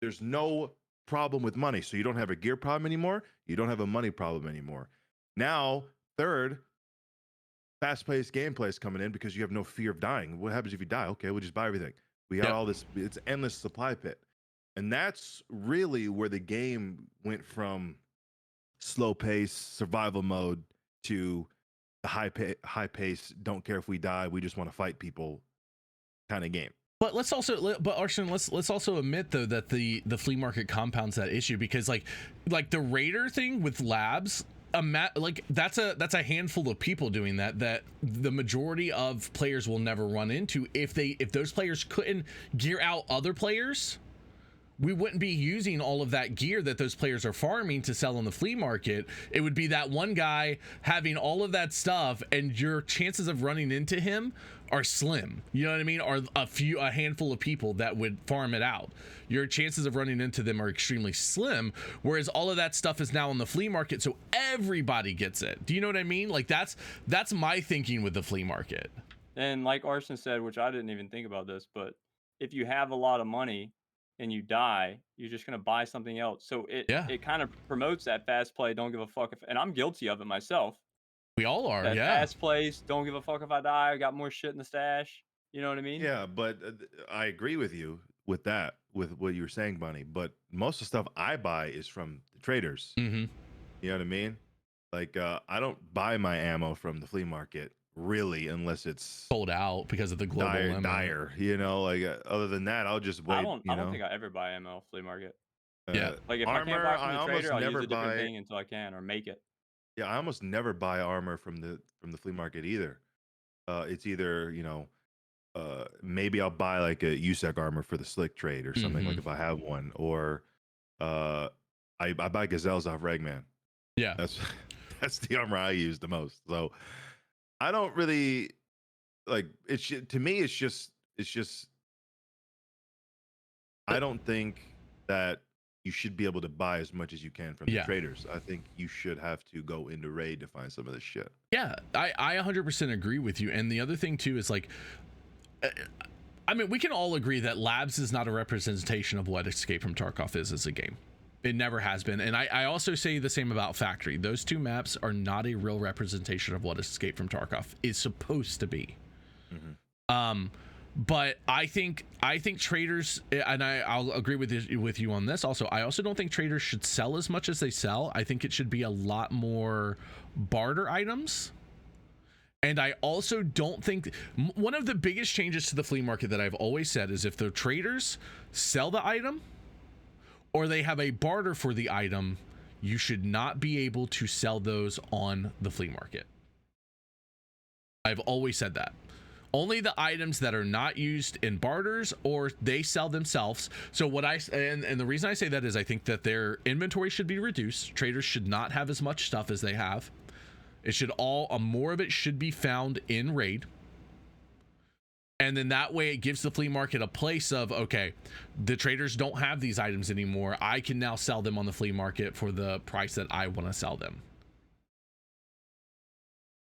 there's no problem with money. So you don't have a gear problem anymore. You don't have a money problem anymore. Now, third, fast-paced gameplay is coming in, because you have no fear of dying. What happens if you die? Okay, we'll just buy everything. We got all this. It's endless supply pit. And that's really where the game went from slow pace survival mode to the high pace, don't care if we die, we just want to fight people kind of game. But let's also, Arsyn, let's also admit though that the flea market compounds that issue, because like the Raider thing with Labs, like that's a handful of people doing that the majority of players will never run into. If those players couldn't gear out other players, we wouldn't be using all of that gear that those players are farming to sell on the flea market. It would be that one guy having all of that stuff, and your chances of running into him are slim. You know what I mean? Or a handful of people that would farm it out. Your chances of running into them are extremely slim, whereas all of that stuff is now on the flea market, so everybody gets it. Do you know what I mean? Like, that's my thinking with the flea market. And like Arsyn said, which I didn't even think about this, but if you have a lot of money and you die, you're just going to buy something else. So it kind of promotes that fast play, don't give a fuck if, and I'm guilty of it myself. We all are, that fast plays, don't give a fuck if I die, I got more shit in the stash. You know what I mean? Yeah, but I agree with you with that, with what you were saying, Bunny. But most of the stuff I buy is from the traders. Mm-hmm. You know what I mean? Like, I don't buy my ammo from the flea market, really, unless it's sold out because of the global dire, you know. Like, other than that, I'll just wait. I don't think I ever buy ammo flea market. Like, if armor, I can't buy from the trader, I'll never use a different thing until I can, or make it. Yeah, I almost never buy armor from the flea market either. It's either, you know, maybe I'll buy like a USEC armor for the slick trade or something, like if I have one, or I buy Gazelles off Ragman. Yeah, that's the armor I use the most. So I don't really like it. To me, it's just I don't think that you should be able to buy as much as you can from the traders. I think you should have to go into raid to find some of this shit. Yeah, I 100% agree with you. And the other thing too is, like, I mean, we can all agree that Labs is not a representation of what Escape from Tarkov is as a game. It never has been. And I also say the same about Factory. Those two maps are not a real representation of what Escape from Tarkov is supposed to be. But I think I think traders, and I'll agree with you on this also. I also don't think traders should sell as much as they sell. I think it should be a lot more barter items. And I also don't think one of the biggest changes to the flea market that I've always said is if the traders sell the item or they have a barter for the item, you should not be able to sell those on the flea market. I've always said that. Only the items that are not used in barters or they sell themselves. So what and the reason I say that is I think that their inventory should be reduced. Traders should not have as much stuff as they have. It should more of it should be found in raid. And then that way it gives the flea market a place of, okay, the traders don't have these items anymore. I can now sell them on the flea market for the price that I want to sell them.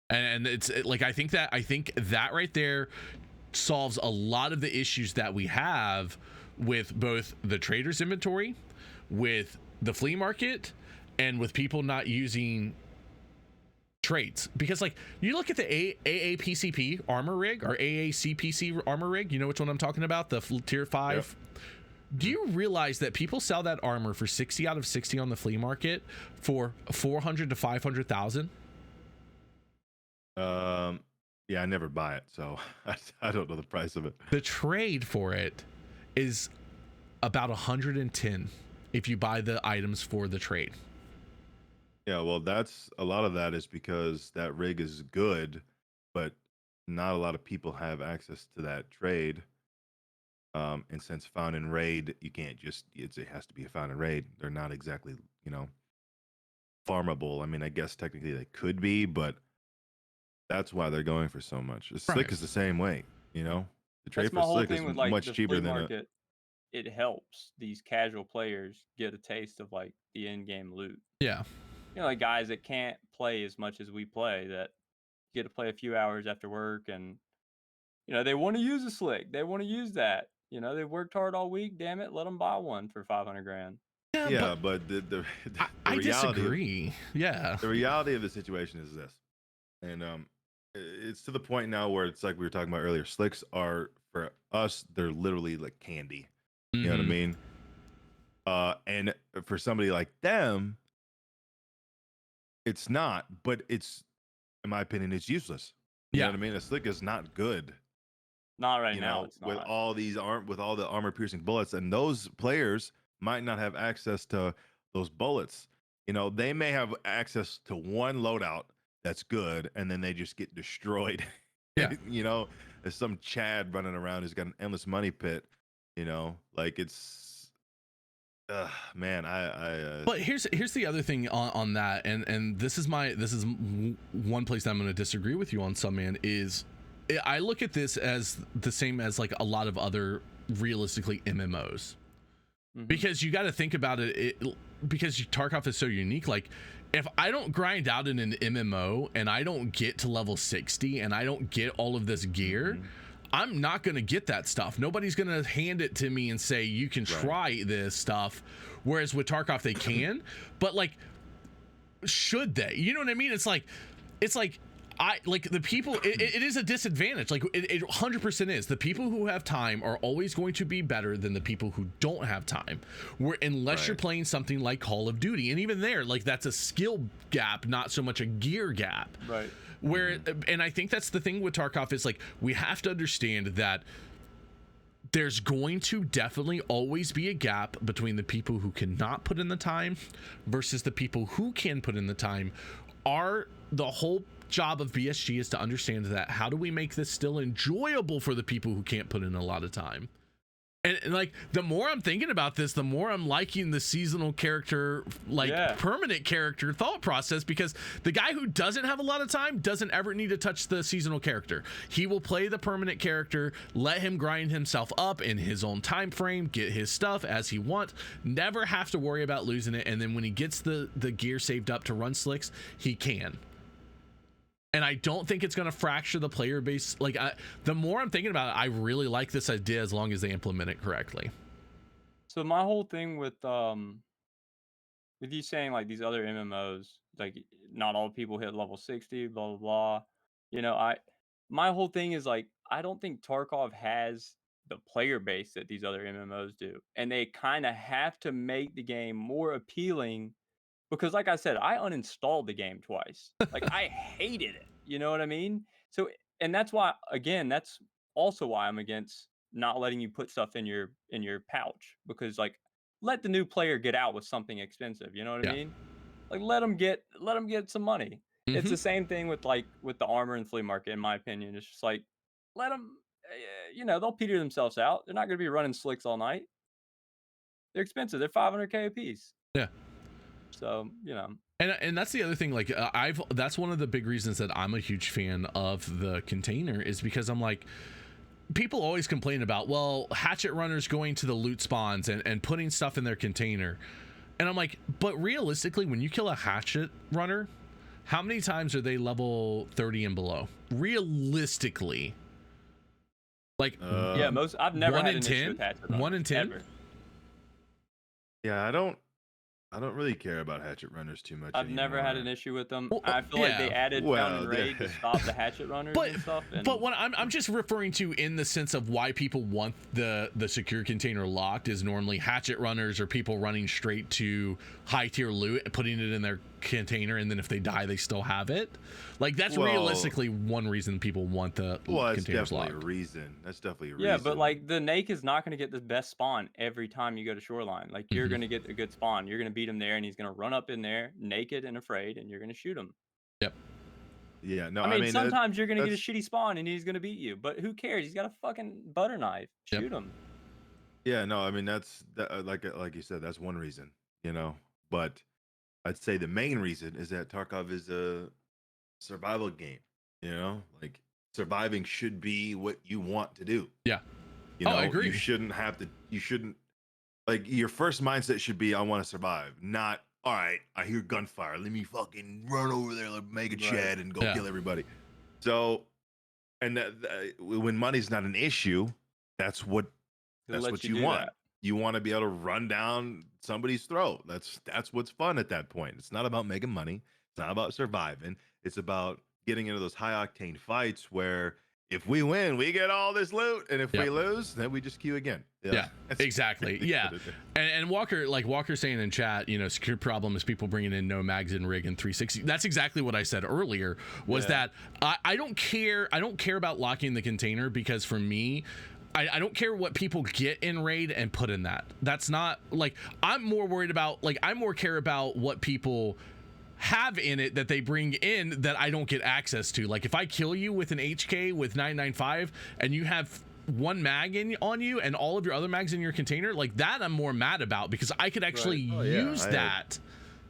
And it's like, I think that right there solves a lot of the issues that we have with both the traders inventory, with the flea market, and with people not using trades. Because like you look at the AAPCP armor rig or AACPC armor rig, you know which one I'm talking about, the tier 5. Yep. Do you realize that people sell that armor for 60 out of 60 on the flea market for 400 to 500,000? Yeah, I never buy it, so I don't know the price of it. The trade for it is about 110 if you buy the items for the trade. Yeah, well, that's a lot of that is because that rig is good, but not a lot of people have access to that trade. And since found in raid, you can't just it has to be a found in raid. They're not exactly, farmable. I mean, I guess technically they could be, but that's why they're going for so much. The slick is the same way, The trade for slick is much cheaper than market. It helps these casual players get a taste of like the in-game loot. Yeah. Like guys that can't play as much as we play, that get to play a few hours after work, and they want to use a slick. They want to use that. They worked hard all week. Damn it, let them buy one for 500 grand. Yeah, but the I reality disagree. Yeah. The reality of the situation is this, and it's to the point now where it's like we were talking about earlier. Slicks are for us; they're literally like candy. You know what I mean? And for somebody like them, it's not. But it's, in my opinion, it's useless. You know what I mean? A slick is not good. Not right now. It's not. With all the armor-piercing bullets, and those players might not have access to those bullets. They may have access to one loadout that's good, and then they just get destroyed. Yeah. There's some Chad running around who's got an endless money pit. Like it's, man. But here's the other thing on that, and this is one place that I'm going to disagree with you on, SomeMan, is I look at this as the same as like a lot of other realistically MMOs. Because you got to think about it, because Tarkov is so unique. Like, if I don't grind out in an MMO and I don't get to level 60 and I don't get all of this gear, I'm not going to get that stuff. Nobody's going to hand it to me and say, you can try this stuff. Whereas with Tarkov, they can. But, like, should they? You know what I mean? It's like the people, it is a disadvantage. Like it 100% is. The people who have time are always going to be better than the people who don't have time. Unless you're playing something like Call of Duty, and even there, like that's a skill gap, not so much a gear gap. Right. And I think that's the thing with Tarkov is like we have to understand that there's going to definitely always be a gap between the people who cannot put in the time versus the people who can put in the time. The whole job of BSG is to understand that how do we make this still enjoyable for the people who can't put in a lot of time. And like the more I'm thinking about this, the more I'm liking the seasonal character, permanent character thought process, because the guy who doesn't have a lot of time doesn't ever need to touch the seasonal character. He will play the permanent character, let him grind himself up in his own time frame, get his stuff as he wants, never have to worry about losing it. And then when he gets the gear saved up to run slicks, he can. And I don't think it's going to fracture the player base. Like the more I'm thinking about it, I really like this idea as long as they implement it correctly. So my whole thing with you saying like these other MMOs, like not all people hit level 60, blah blah blah. My whole thing is like I don't think Tarkov has the player base that these other MMOs do, and they kind of have to make the game more appealing. Because, like I said, I uninstalled the game twice. Like, I hated it. You know what I mean? So, and that's why, again, that's also why I'm against not letting you put stuff in your pouch. Because, like, let the new player get out with something expensive. You know what I Yeah. mean? Like, let them get some money. It's the same thing with with the armor and flea market, in my opinion. It's just like, let them, you know, they'll peter themselves out. They're not going to be running slicks all night. They're expensive. They're 500K a piece. Yeah. So, you know. And that's the other thing, like that's one of the big reasons that I'm a huge fan of the container, is because I'm like, people always complain about, well, hatchet runners going to the loot spawns and putting stuff in their container. And I'm like, but realistically, when you kill a hatchet runner, how many times are they level 30 and below? Realistically. Like, yeah, I've never had an issue with hatchet runners. 1 in 10? Ever. Yeah, I don't really care about hatchet runners too much. I've never had an issue with them. Well, I feel like they added Found and Raid to stop the hatchet runners and stuff. But what I'm just referring to in the sense of why people want the secure container locked is normally hatchet runners or people running straight to high tier loot and putting it in their container, and then if they die they still have it. Like, that's realistically one reason people want the containers locked. That's definitely a reason. Yeah, but like the Nake is not going to get the best spawn every time you go to Shoreline. Like, you're going to get a good spawn. You're going to beat him there, and he's going to run up in there naked and afraid, and you're going to shoot him. Yep. Yeah, no, I mean sometimes you're going to get a shitty spawn and he's going to beat you, but who cares? He's got a fucking butter knife. Shoot him. Yeah, no, I mean that's like you said, that's one reason, you know. But I'd say the main reason is that Tarkov is a survival game, you know? Like, surviving should be what you want to do. Yeah. You know, I agree. You shouldn't like, your first mindset should be, I want to survive, not, all right, I hear gunfire, let me fucking run over there, like, make a shed and go kill everybody. So, and when money's not an issue, that's what you want. You want to be able to run down somebody's throat. That's what's fun at that point. It's not about making money. It's not about surviving. It's about getting into those high octane fights where if we win, we get all this loot, and if we lose, then we just queue again. Yeah, exactly. Yeah, and Walker's saying in chat, you know, secure problem is people bringing in no mags and rig and 360. That's exactly what I said earlier. Was that I don't care. I don't care about locking the container, because for me, I don't care what people get in raid and put in that. That's not, like, I'm more worried about, like, I more care about what people have in it that they bring in that I don't get access to. Like, if I kill you with an HK with 995 and you have one mag on you and all of your other mags in your container, like, that I'm more mad about, because I could actually use that.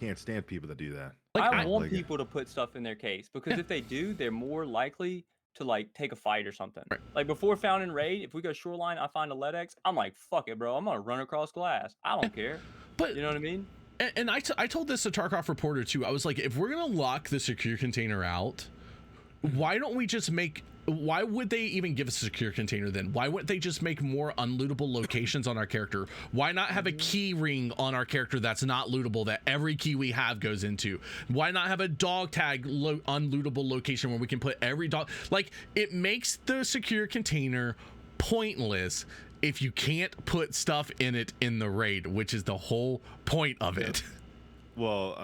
Can't stand people that do that. Like, I want people to put stuff in their case, because if they do, they're more likely to, like, take a fight or something. Like, before Found and Raid, if we go Shoreline, I find a LEDX, I'm like, fuck it, bro, I'm gonna run across glass. I don't care. But you know what I mean? And I told this to Tarkov Reporter too. I was like, if we're gonna lock the secure container out, why don't we just make, why would they even give us a secure container then? Why wouldn't they just make more unlootable locations on our character? Why not have a key ring on our character that's not lootable, that every key we have goes into? Why not have a dog tag unlootable location where we can put every dog? Like, it makes the secure container pointless if you can't put stuff in it in the raid, which is the whole point of it. Well,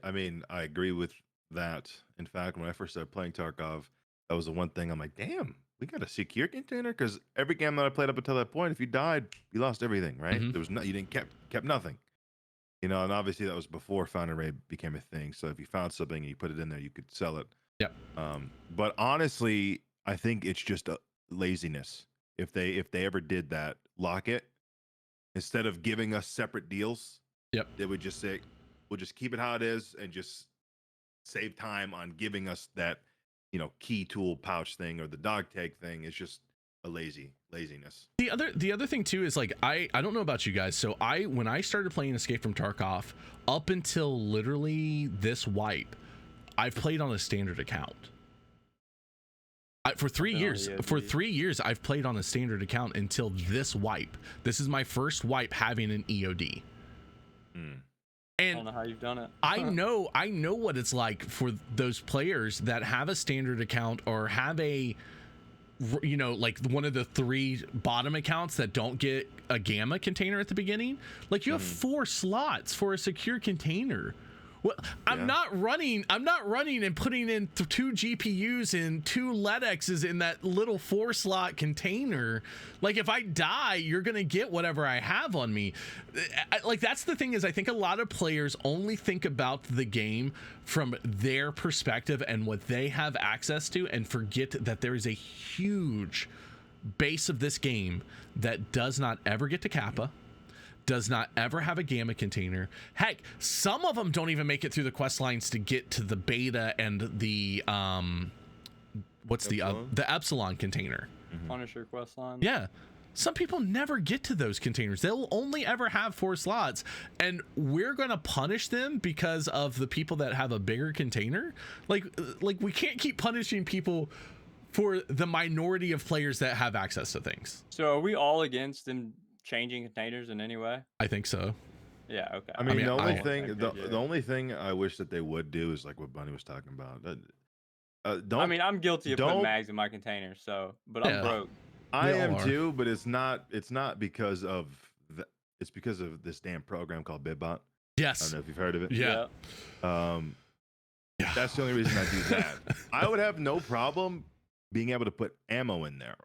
I mean, I agree with that. In fact, when I first started playing Tarkov, that was the one thing I'm like, damn, we got a secure container? Because every game that I played up until that point, if you died, you lost everything, right? There was you didn't kept nothing, you know. And obviously that was before Found and Raid became a thing. So if you found something and you put it in there, you could sell it. Yep. But honestly, I think it's just a laziness. If they ever did that, lock it instead of giving us separate deals. Yep. They would just say, we'll just keep it how it is and just save time on giving us that, you know, key tool pouch thing or the dog tag thing. It's just a laziness. The other thing too is, like, I don't know about you guys. So when I started playing Escape from Tarkov, up until literally this wipe, I've played on a standard account. For 3 years, I've played on a standard account until this wipe. This is my first wipe having an EOD. And I don't know how you've done it. I know what it's like for those players that have a standard account or have a you know, like one of the 3 bottom accounts that don't get a gamma container at the beginning, like you have 4 slots for a secure container. Well, I'm not running and putting in 2 GPUs and 2 LEDXs in that little 4-slot container. Like if I die, you're going to get whatever I have on me. Like that's the thing, is I think a lot of players only think about the game from their perspective and what they have access to, and forget that there is a huge base of this game that does not ever get to Kappa, does not ever have a gamma container. Heck, some of them don't even make it through the quest lines to get to the beta and the the Epsilon container. Punisher quest line. Yeah, some people never get to those containers. They'll only ever have 4 slots, and we're gonna punish them because of the people that have a bigger container. Like we can't keep punishing people for the minority of players that have access to things. So are we all against them changing containers in any way? I think so. Yeah, okay. I mean, the only thing I wish that they would do is like what Bunny was talking about. I'm guilty of putting mags in my container, but I'm broke. I am too, but it's not because of it's because of this damn program called BitBot. Yes. I don't know if you've heard of it. Yeah. That's the only reason I do that. I would have no problem being able to put ammo in there.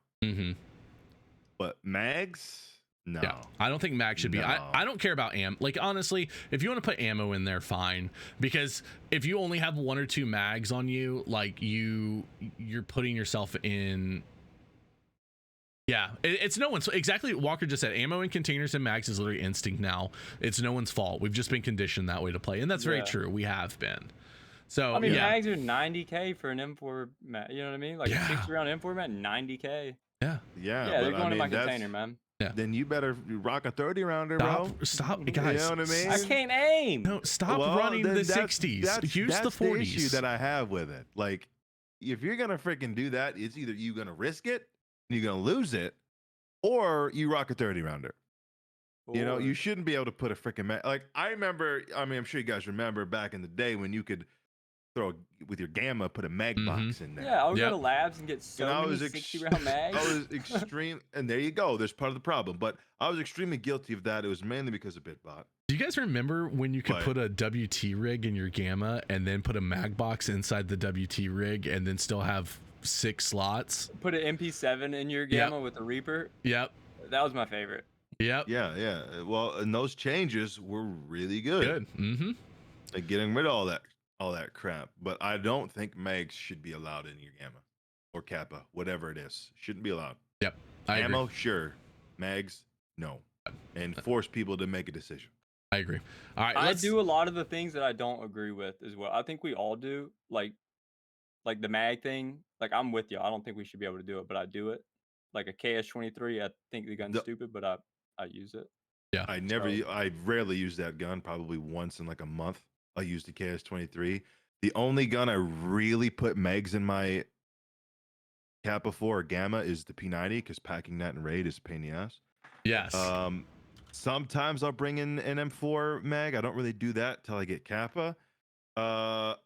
But mags, no. Yeah, I don't think mag should be. I don't care about like honestly, if you want to put ammo in there, fine, because if you only have 1 or 2 mags on you, like you're putting yourself in. Yeah, it's no one's, exactly what Walker just said. Ammo in containers and mags is literally instinct now. It's no one's fault. We've just been conditioned that way to play, and that's very true. We have been. So I mean, mags are 90K for an M4 mag. You know what I mean? Like a 60 round M4 mag, 90K. Yeah, they're going to my container, man. Yeah. Then you better rock a 30 rounder, bro. Stop, guys. You know what I mean? I can't aim. No, stop running the 60s. Use the 40s. The issue that I have with it. Like, if you're gonna freaking do that, it's either you gonna risk it and you're gonna lose it, or you rock a 30 rounder. You know, you shouldn't be able to put a freaking like I remember. I mean, I'm sure you guys remember back in the day when you could throw with your gamma, put a mag box in there. Yeah, I would go to labs and get many 60-round mags. I was extreme, and there you go. There's part of the problem, but I was extremely guilty of that. It was mainly because of BitBot. Do you guys remember when you could put a WT rig in your gamma and then put a mag box inside the WT rig and then still have 6 slots? Put an MP7 in your gamma with a Reaper. Yep. That was my favorite. Yep. Yeah. Well, and those changes were really good. Like getting rid of all that crap. But I don't think mags should be allowed in your gamma or kappa, whatever it is. Shouldn't be allowed. Yep. Ammo, sure. Mags, no. And force people to make a decision. I agree. All right. I do a lot of the things that I don't agree with as well. I think we all do. Like the mag thing. Like I'm with you. I don't think we should be able to do it, but I do it. Like a KS-23, I think the gun's stupid, but I use it. Yeah. I rarely use that gun, probably once in like a month. I use the KS-23. The only gun I really put mags in my Kappa 4 or Gamma is the P90, because packing that in raid is a pain in the ass. Yes. Sometimes I'll bring in an M4 mag. I don't really do that till I get Kappa. But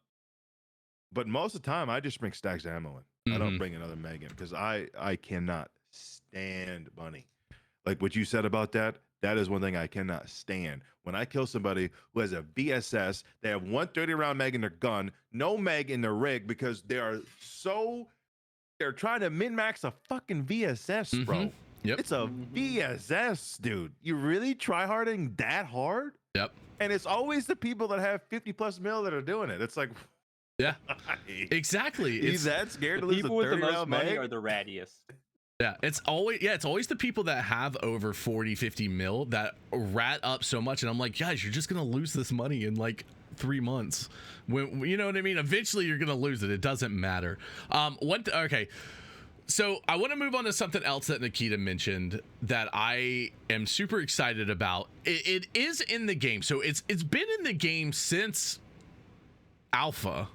most of the time, I just bring stacks of ammo in. I don't bring another mag in because I cannot stand Bunny. Like what you said about that, that is one thing I cannot stand. When I kill somebody who has a VSS, they have 130 round mag in their gun, no mag in their rig, because they're trying to min-max a fucking VSS, bro. Yep. It's a VSS, dude. You really try harding that hard? Yep. And it's always the people that have 50+ mil that are doing it. It's like, yeah, exactly. He's that scared to lose people a with the 30 most round money mag? are the rattiest. Yeah, it's always the people that have over 40-50 mil that rat up so much, and I'm like, guys, you're just gonna lose this money in like 3 months. When you know what I mean? Eventually you're gonna lose it. It doesn't matter. Okay. So I want to move on to something else that Nikita mentioned that I am super excited about. It is in the game. So it's been in the game since alpha.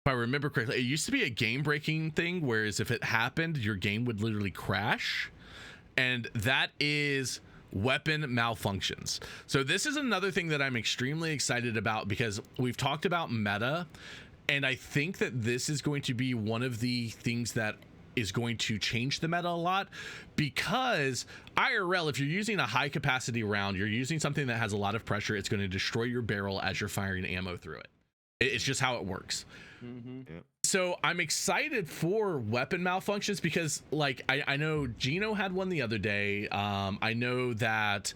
If I remember correctly, it used to be a game-breaking thing, whereas if it happened, your game would literally crash. And that is weapon malfunctions. So this is another thing that I'm extremely excited about, because we've talked about meta, and I think that this is going to be one of the things that is going to change the meta a lot, because IRL, if you're using a high capacity round, you're using something that has a lot of pressure, it's going to destroy your barrel as you're firing ammo through it. It's just how it works. Yeah. So I'm excited for weapon malfunctions, because like I know Gino had one the other day. I know that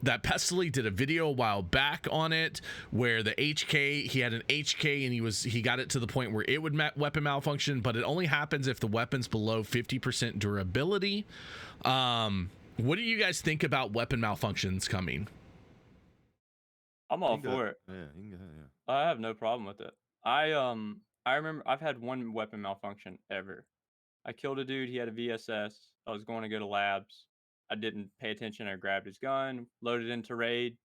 that Pestily did a video a while back on it, where the HK, he had an HK and he got it to the point where it would weapon malfunction, but it only happens if the weapon's below 50% durability. What do you guys think about weapon malfunctions coming? I'm all for it. Yeah, you can go ahead, yeah. I have no problem with it. I remember I've had one weapon malfunction ever. I killed a dude. He had a VSS. I was going to go to labs. I didn't pay attention. I grabbed his gun, loaded into raid,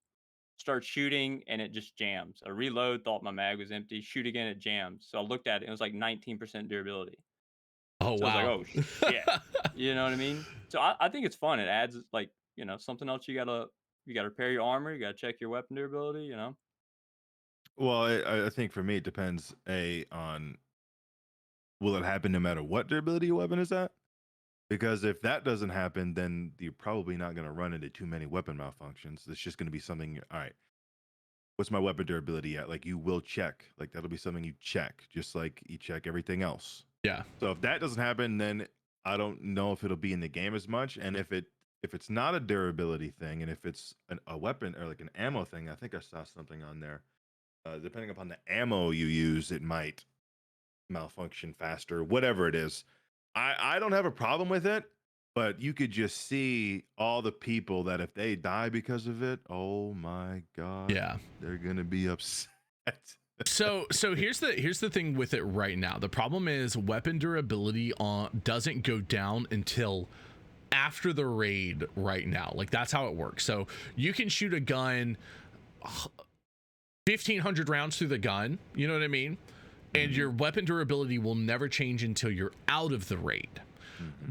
start shooting, and it just jams. I reload, thought my mag was empty. Shoot again, it jams. So I looked at it. It was like 19% durability. Oh, So wow. I was like, oh shit. You know what I mean? So I think it's fun. It adds, like, you know, something else. You gotta repair your armor. You gotta check your weapon durability. You know. Well, I think for me it depends on will it happen no matter what durability your weapon is at? Because if that doesn't happen, then you're probably not going to run into too many weapon malfunctions. It's just going to be something. All right, what's my weapon durability at? Like, you will check. Like, that'll be something you check, just like you check everything else. Yeah. So if that doesn't happen, then I don't know if it'll be in the game as much. And if it's not a durability thing, and if it's a weapon or like an ammo thing, I think I saw something on there. Depending upon the ammo you use, it might malfunction faster, whatever it is. I don't have a problem with it, but you could just see all the people that if they die because of it, oh my God, Yeah. they're gonna be upset. So here's the thing with it right now. The problem is weapon durability doesn't go down until after the raid right now. Like, that's how it works. So you can shoot a gun 1,500 rounds through the gun, you know what I mean? And your weapon durability will never change until you're out of the raid.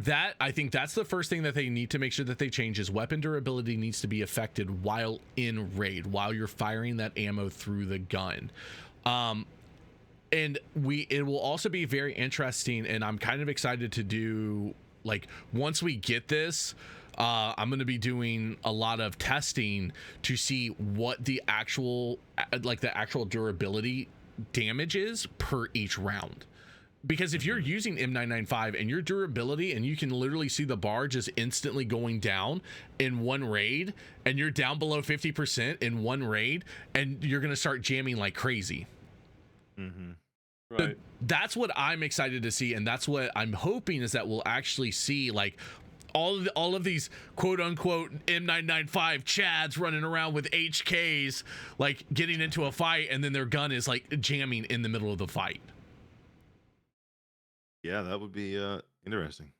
That, I think that's the first thing that they need to make sure that they change, is weapon durability needs to be affected while in raid, while you're firing that ammo through the gun. And it will also be very interesting, and I'm kind of excited to do, like, once we get this, I'm going to be doing a lot of testing to see what the actual durability damage is per each round. Because if you're using M995 and your durability, and you can literally see the bar just instantly going down in one raid, and you're down below 50% in one raid, and you're going to start jamming like crazy. Right. So that's what I'm excited to see, and that's what I'm hoping, is that we'll actually see, like, all of these quote unquote M995 chads running around with HKs, like getting into a fight, and then their gun is like jamming in the middle of the fight. Yeah, that would be interesting.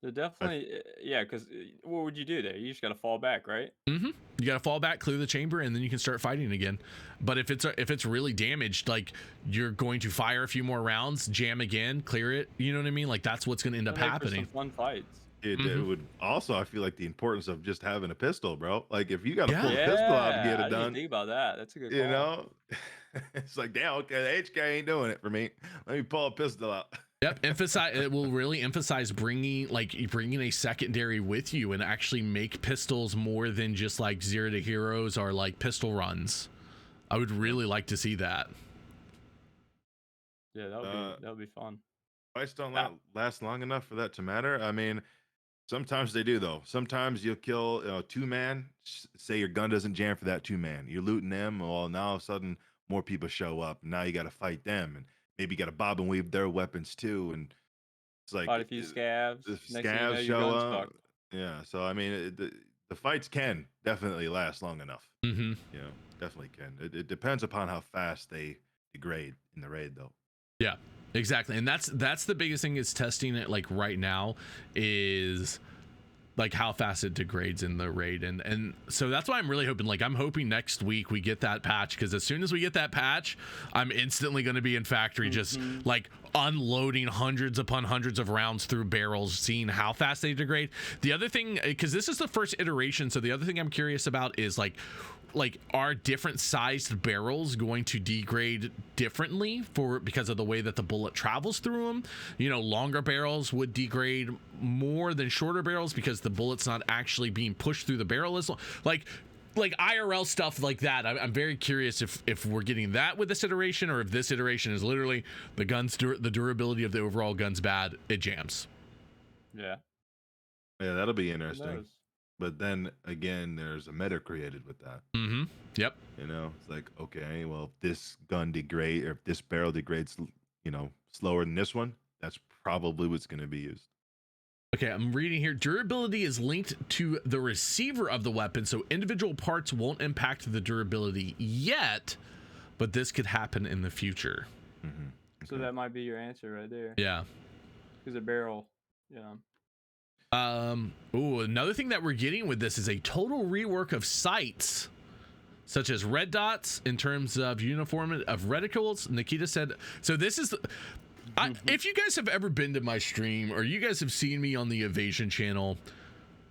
So definitely, yeah. Because what would you do there? You just gotta fall back, right? You gotta fall back, clear the chamber, and then you can start fighting again. But if it's really damaged, like, you're going to fire a few more rounds, jam again, clear it. You know what I mean? Like, that's what's gonna end up happening. Some fun fights. It would also, I feel like, the importance of just having a pistol, bro. Like, if you got to pull a Yeah, pistol out to get I it didn't done, think about that. That's a good call. you know, it's like, damn, okay, the HK ain't doing it for me. Let me pull a pistol out. Yep, it will really emphasize bringing a secondary with you, and actually make pistols more than just like 0 to heroes or like pistol runs. I would really like to see that. Yeah, that would be fun. Fights don't last long enough for that to matter. I mean, sometimes they do, though. Sometimes you'll kill a 2-man. Say your gun doesn't jam for that 2-man. You're looting them. Well, now all of a sudden more people show up. Now you got to fight them, and maybe you got to bob and weave their weapons too. And it's like Quite a few scavs. The Next thing you know, scavs your show gun's up. fucked. Yeah, so I mean, the fights can definitely last long enough. You know, definitely can. It depends upon how fast they degrade in the raid, though. Yeah, exactly. And that's the biggest thing, is testing it, like, right now, is like how fast it degrades in the raid. And so that's why I'm really hoping, like, I'm hoping next week we get that patch, because as soon as we get that patch, I'm instantly going to be in factory, just like unloading hundreds upon hundreds of rounds through barrels, seeing how fast they degrade. The other thing, because this is the first iteration, so the other thing I'm curious about is, like, like, are different sized barrels going to degrade differently because of the way that the bullet travels through them? You know, longer barrels would degrade more than shorter barrels because the bullet's not actually being pushed through the barrel as long. Like IRL stuff like that. I'm very curious if we're getting that with this iteration, or if this iteration is literally the durability of the overall gun's bad, it jams. Yeah. Yeah, that'll be interesting. But then again, there's a meta created with that. Mm-hmm. Yep. You know, it's like, okay, well, if this gun degrades, or if this barrel degrades, you know, slower than this one, that's probably what's going to be used. Okay, I'm reading here. Durability is linked to the receiver of the weapon, so individual parts won't impact the durability yet, but this could happen in the future. Mm-hmm. Okay. So that might be your answer right there. Yeah. Because a barrel, yeah. Another thing that we're getting with this is a total rework of sights, such as red dots in terms of uniform of reticles. Nikita said, so this is... if you guys have ever been to my stream, or you guys have seen me on the Evasion channel,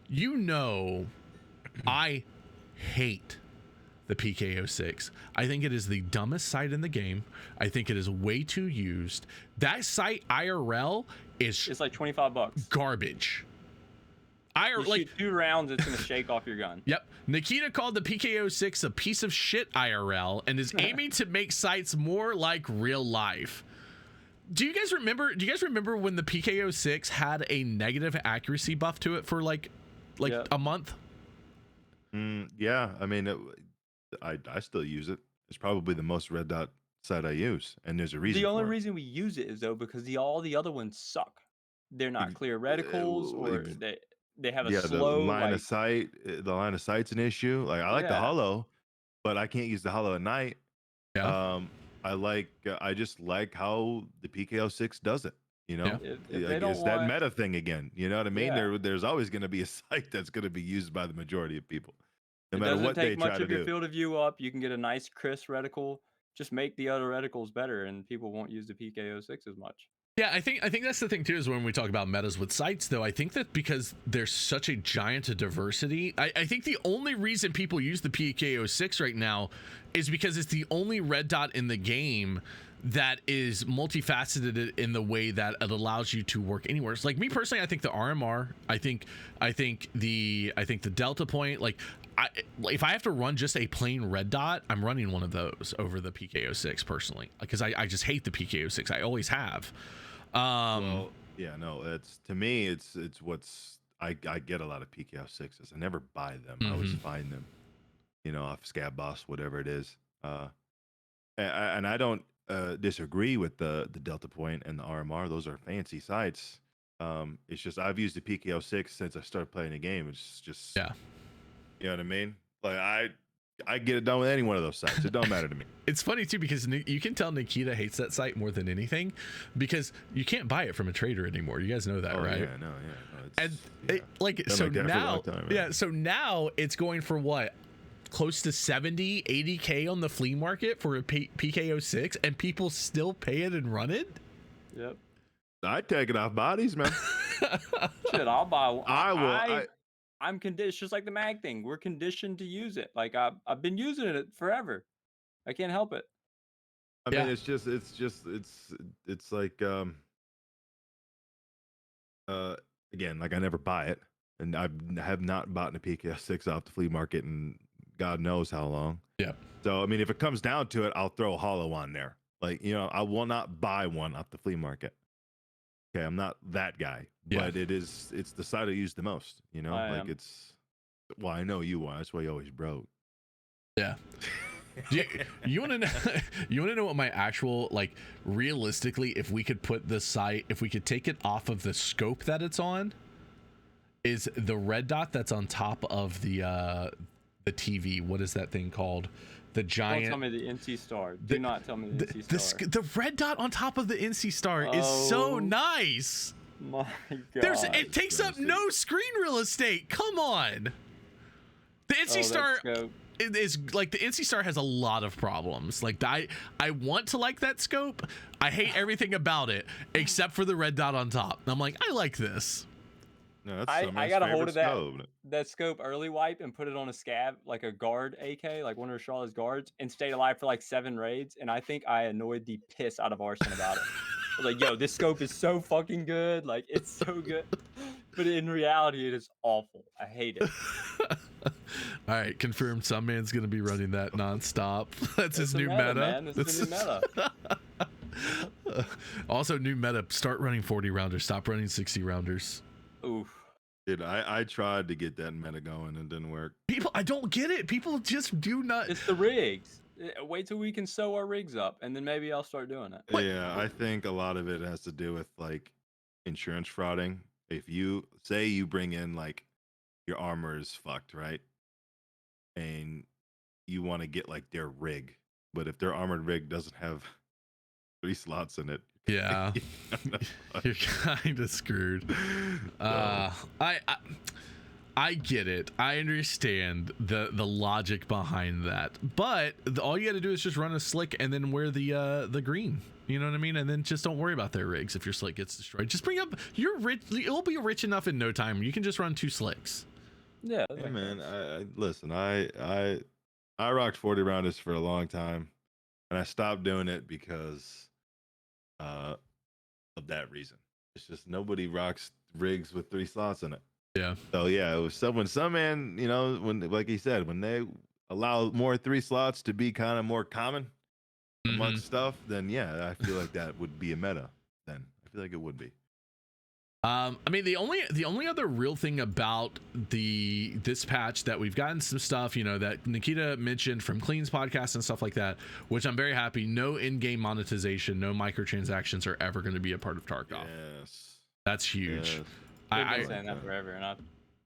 you know I hate the PK06. I think it is the dumbest sight in the game. I think it is way too used. That sight IRL is... It's like $25. Garbage. You shoot 2 rounds, it's going to shake off your gun. Yep. Nikita called the PK06 a piece of shit IRL and is aiming to make sights more like real life. Do you guys remember when the PK06 had a negative accuracy buff to it for like Yep. a month? Yeah, I mean, I still use it. It's probably the most red dot sight I use, and there's a reason. The only for it. reason we use it is though because all the other ones suck. They're not clear reticles, or they have a slow the line of sight. The line of sight's an issue. Like, I like the hollow, but I can't use the hollow at night. Yeah. I just like how the PK06 does it. You know, if that meta thing again. You know what I mean? Yeah. There's always going to be a sight that's going to be used by the majority of people, no it matter doesn't what they take try much to of your do. field of view up. You can get a nice crisp reticle. Just make the other reticles better, and people won't use the PK06 as much. Yeah, I think that's the thing too, is when we talk about metas with sights, though, I think that because there's such a giant diversity, I think the only reason people use the PK06 right now is because it's the only red dot in the game that is multifaceted in the way that it allows you to work anywhere. It's like, me personally, I think the RMR, I think the Delta Point, like, if I have to run just a plain red dot, I'm running one of those over the PK06 personally, because I just hate the PK06. I always have. Well, yeah, no, it's, to me, it's what's, I get a lot of PK06s. I never buy them. I always find them, you know, off Scav House, whatever it is. And I don't disagree with the Delta Point and the RMR. Those are fancy sights. It's just, I've used the PK06 since I started playing the game. It's just, yeah, you know what I mean? Like, I get it done with any one of those sites. It don't matter to me. It's funny too, because you can tell Nikita hates that site more than anything, because you can't buy it from a trader anymore. You guys know that, right? Yeah, no. So now, so now it's going for what? Close to 70, 80K on the flea market for a PK06, and people still pay it and run it? Yep. I take it off bodies, man. Shit, I'll buy one. I will. I'm conditioned, just like the mag thing. We're conditioned to use it. Like, I've been using it forever. I can't help it. I mean, it's like, again, like, I never buy it, and I have not bought a PK06 off the flea market in God knows how long. Yeah. So, I mean, if it comes down to it, I'll throw a hollow on there. Like, you know, I will not buy one off the flea market. Okay, I'm not that guy, but it's the side I use the most, you know? Well, I know you are. That's why you always broke. Yeah. You want to know what my actual, like, realistically, if we could put the sight, if we could take it off of the scope that it's on, is the red dot that's on top of the TV. What is that thing called? The giant. Don't tell me the NC Star. Do not tell me the NC Star. The red dot on top of the NC Star is so nice. My God. It takes up no screen real estate. Come on. The NC Star is like, the NC Star has a lot of problems. Like, I want to like that scope. I hate everything about it except for the red dot on top. I'm like, I like this. No, that's I SomeMan's got a hold favorite of that scope. that scope early wipe and put it on a scav, like a guard AK, like one of Charlotte's guards, and stayed alive for like 7 raids. And I think I annoyed the piss out of Arson about it. I was like, "Yo, this scope is so fucking good. Like, it's so good." But in reality, it is awful. I hate it. All right, confirmed. SomeMan's gonna be running that nonstop. That's his It's a new meta, meta. man. It's the new meta. Also, new meta. Start running 40 rounders. Stop running 60 rounders. Oof. Dude, I tried to get that meta going and it didn't work. People, I don't get it. People just do not. It's the rigs. Wait till we can sew our rigs up, and then maybe I'll start doing it. What? Yeah, I think a lot of it has to do with like insurance frauding. If you say you bring in like your armor is fucked, right? And you want to get like their rig, but if their armored rig doesn't have 3 slots in it, Yeah, you're kind of screwed. I get it. I understand the logic behind that, but all you got to do is just run a slick and then wear the green. You know what I mean? And then just don't worry about their rigs if your slick gets destroyed. Just bring up. You're rich. It'll be rich enough in no time. You can just run 2 slicks. Yeah, hey man, I listen. I rocked 40 rounders for a long time, and I stopped doing it because of that reason. It's just nobody rocks rigs with 3 slots in it. Yeah. So yeah, it was when SomeMan, you know, when like he said, when they allow more 3 slots to be kind of more common amongst stuff, then yeah, I feel like that would be a meta. Then I feel like it would be. I mean, the only other real thing about this patch that we've gotten some stuff, you know, that Nikita mentioned from Clean's podcast and stuff like that, which I'm very happy. No in-game monetization, no microtransactions are ever going to be a part of Tarkov. Yes, that's huge. Yes. They've been saying that forever, and I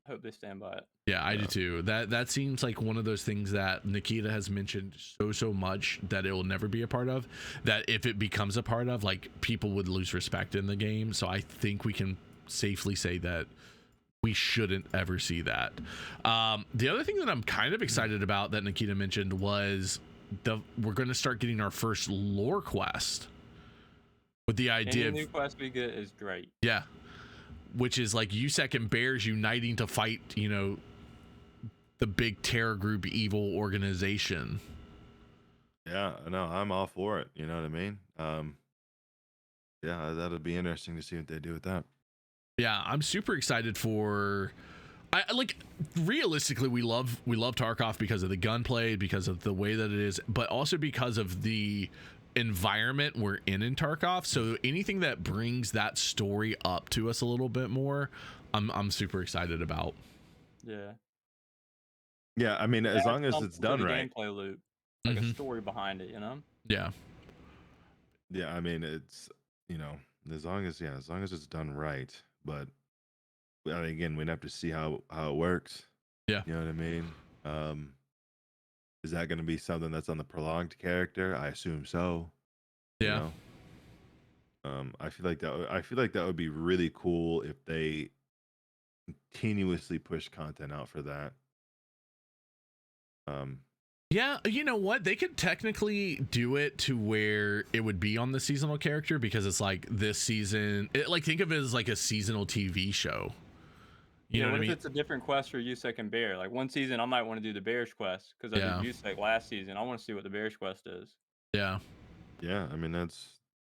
hope they stand by it. Yeah, I do too. That seems like one of those things that Nikita has mentioned so much that it will never be a part of. That if it becomes a part of, like, people would lose respect in the game. So I think we can safely say that we shouldn't ever see that. The other thing that I'm kind of excited about that Nikita mentioned was we're going to start getting our first lore quest. With the idea Any new quest we get is great. Yeah. Which is like USEC and Bears uniting to fight, you know, the big terror group evil organization. Yeah, no, I'm all for it. You know what I mean? Yeah, that'll be interesting to see what they do with that. Yeah, I'm super excited for. I like, realistically, we love Tarkov because of the gunplay, because of the way that it is, but also because of the environment we're in Tarkov. So anything that brings that story up to us a little bit more, I'm super excited about. Yeah. Yeah, I mean, as long as it's done right. Gameplay loop, like a story behind it, you know. Yeah. Yeah, I mean, it's, you know, as long as it's done right. But again, we'd have to see how it works. Yeah. You know what I mean? Is that going to be something that's on the prolonged character? I assume so. Yeah. You know? I feel like that would be really cool if they continuously push content out for that. Yeah, you know what? They could technically do it to where it would be on the seasonal character, because it's like this season. Like, think of it as like a seasonal TV show. You know what I mean? If it's a different quest for USEC and Bear? Like, one season I might want to do the Bears quest because I did USEC last season. I want to see what the Bears quest is. Yeah. Yeah, I mean, that's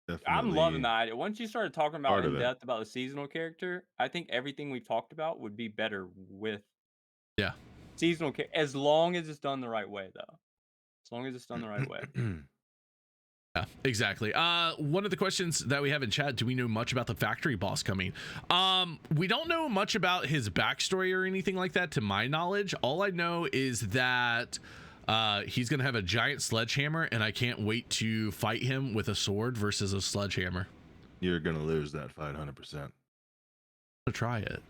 definitely. I'm loving the idea. Once you started talking about in depth it. about the seasonal character, I think everything we've talked about would be better with. Yeah. Seasonal, as long as it's done the right way, though. As long as it's done the right way. Yeah, exactly. One of the questions that we have in chat: do we know much about the factory boss coming? We don't know much about his backstory or anything like that, to my knowledge. All I know is that he's gonna have a giant sledgehammer, and I can't wait to fight him with a sword versus a sledgehammer. You're gonna lose that fight 100%. To try it.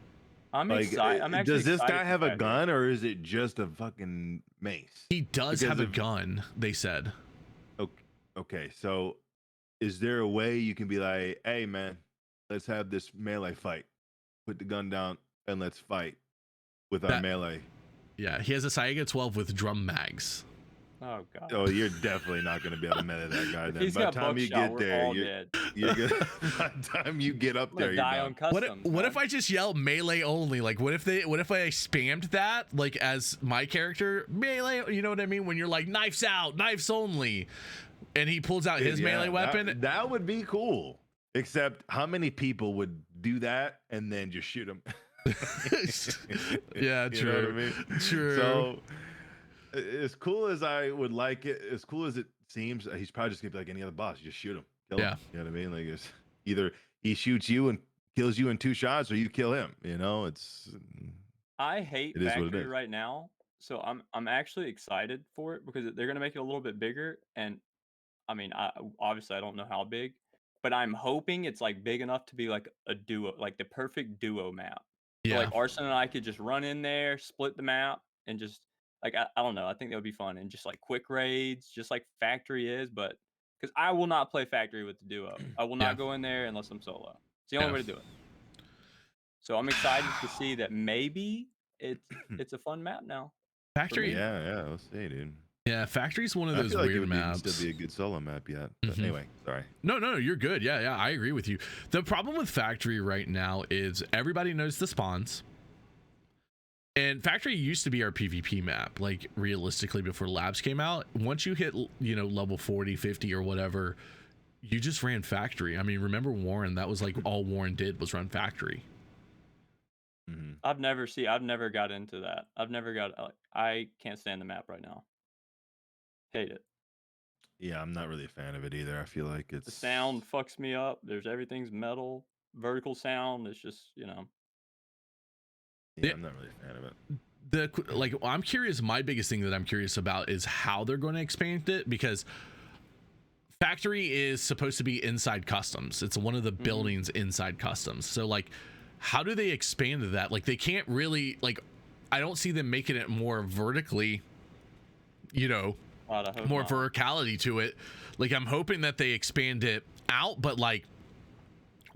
I'm excited. I'm actually. Does this guy have a gun, or is it just a fucking mace? He does have a gun, they said. Okay, so is there a way you can be like, hey man, let's have this melee fight. Put the gun down and let's fight with our melee. Yeah, he has a Saiga 12 with drum mags. Oh god. Oh, you're definitely not going to be able to meta that guy. If Then he's by the got time you buckshot, get we're there, all dead. you're gonna. By the time you get up I'm there, gonna you're die done. on customs. What man. if I just yell melee only? Like what if I spammed that like as my character melee? You know what I mean? When you're like knives out, knives only, and he pulls out his Yeah, melee weapon. That would be cool. Except how many people would do that and then just shoot him? Yeah, You true. know what I mean? True. So as cool as I would like it, as cool as it seems, he's probably just gonna be like any other boss. You just shoot him, kill him. Yeah. You know what I mean? Like it's either he shoots you and kills you in 2 shots, or you kill him. You know, I hate It is what it Factory is. right now, so I'm actually excited for it because they're gonna make it a little bit bigger. And I mean, obviously I don't know how big, but I'm hoping it's like big enough to be like a duo, like the perfect duo map. So Yeah. like Arson and I could just run in there, split the map, and just like I don't know. I think that would be fun and just like quick raids, just like Factory is. But because I will not play Factory with the duo, I will Yeah. not go in there unless I'm solo. It's the only Yeah. way to do it. So I'm excited to see that maybe it's a fun map now. Factory. Yeah, let's see, dude. Yeah, Factory's one of I those feel like it weird would maps. still be a good solo map yet. But Mhm. anyway, sorry. No, you're good. Yeah, I agree with you. The problem with Factory right now is everybody knows the spawns. And Factory used to be our PvP map, like realistically before Labs came out. Once you hit, level 40, 50 or whatever, you just ran Factory. I mean, remember Warren? That was like all Warren did was run Factory. Mhm. I've never got into that. I can't stand the map right now. Hate it. Yeah, I'm not really a fan of it either. I feel like it's The sound fucks me up. Everything's metal, vertical sound. It's just, Yeah, Yeah. I'm not really a fan of it. I'm curious. My biggest thing that I'm curious about is how they're going to expand it, because Factory is supposed to be inside customs. It's one of the buildings inside customs. So like, how do they expand that? Like they can't really, like, I don't see them making it more vertically, God, I hope more not. verticality to it. Like I'm hoping that they expand it out, but like,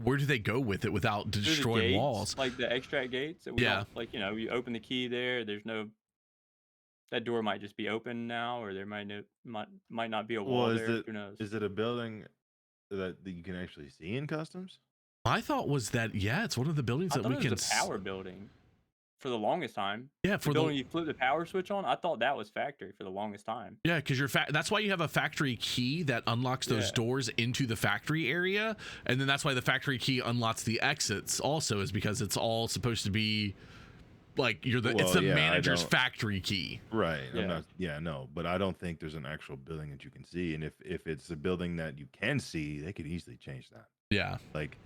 where do they go with it without Through the destroying gates, walls? like the extract gates. That we Yeah. don't- like you open the key there. There's no. That door might just be open now, or there might not be a wall Well, there. Who knows? is it a building that you can actually see in customs? My thought was that, yeah, it's one of the buildings I that thought we it can. was a power building. For the longest time. Yeah, The for building you flip the power switch on, I thought that was Factory for the longest time. Yeah, because that's why you have a factory key that unlocks those doors into the factory area, and then that's why the factory key unlocks the exits. Also, is because it's all supposed to be like it's the manager's factory key. Right. Yeah. No, but I don't think there's an actual building that you can see. And if it's a building that you can see, they could easily change that. Yeah. Like,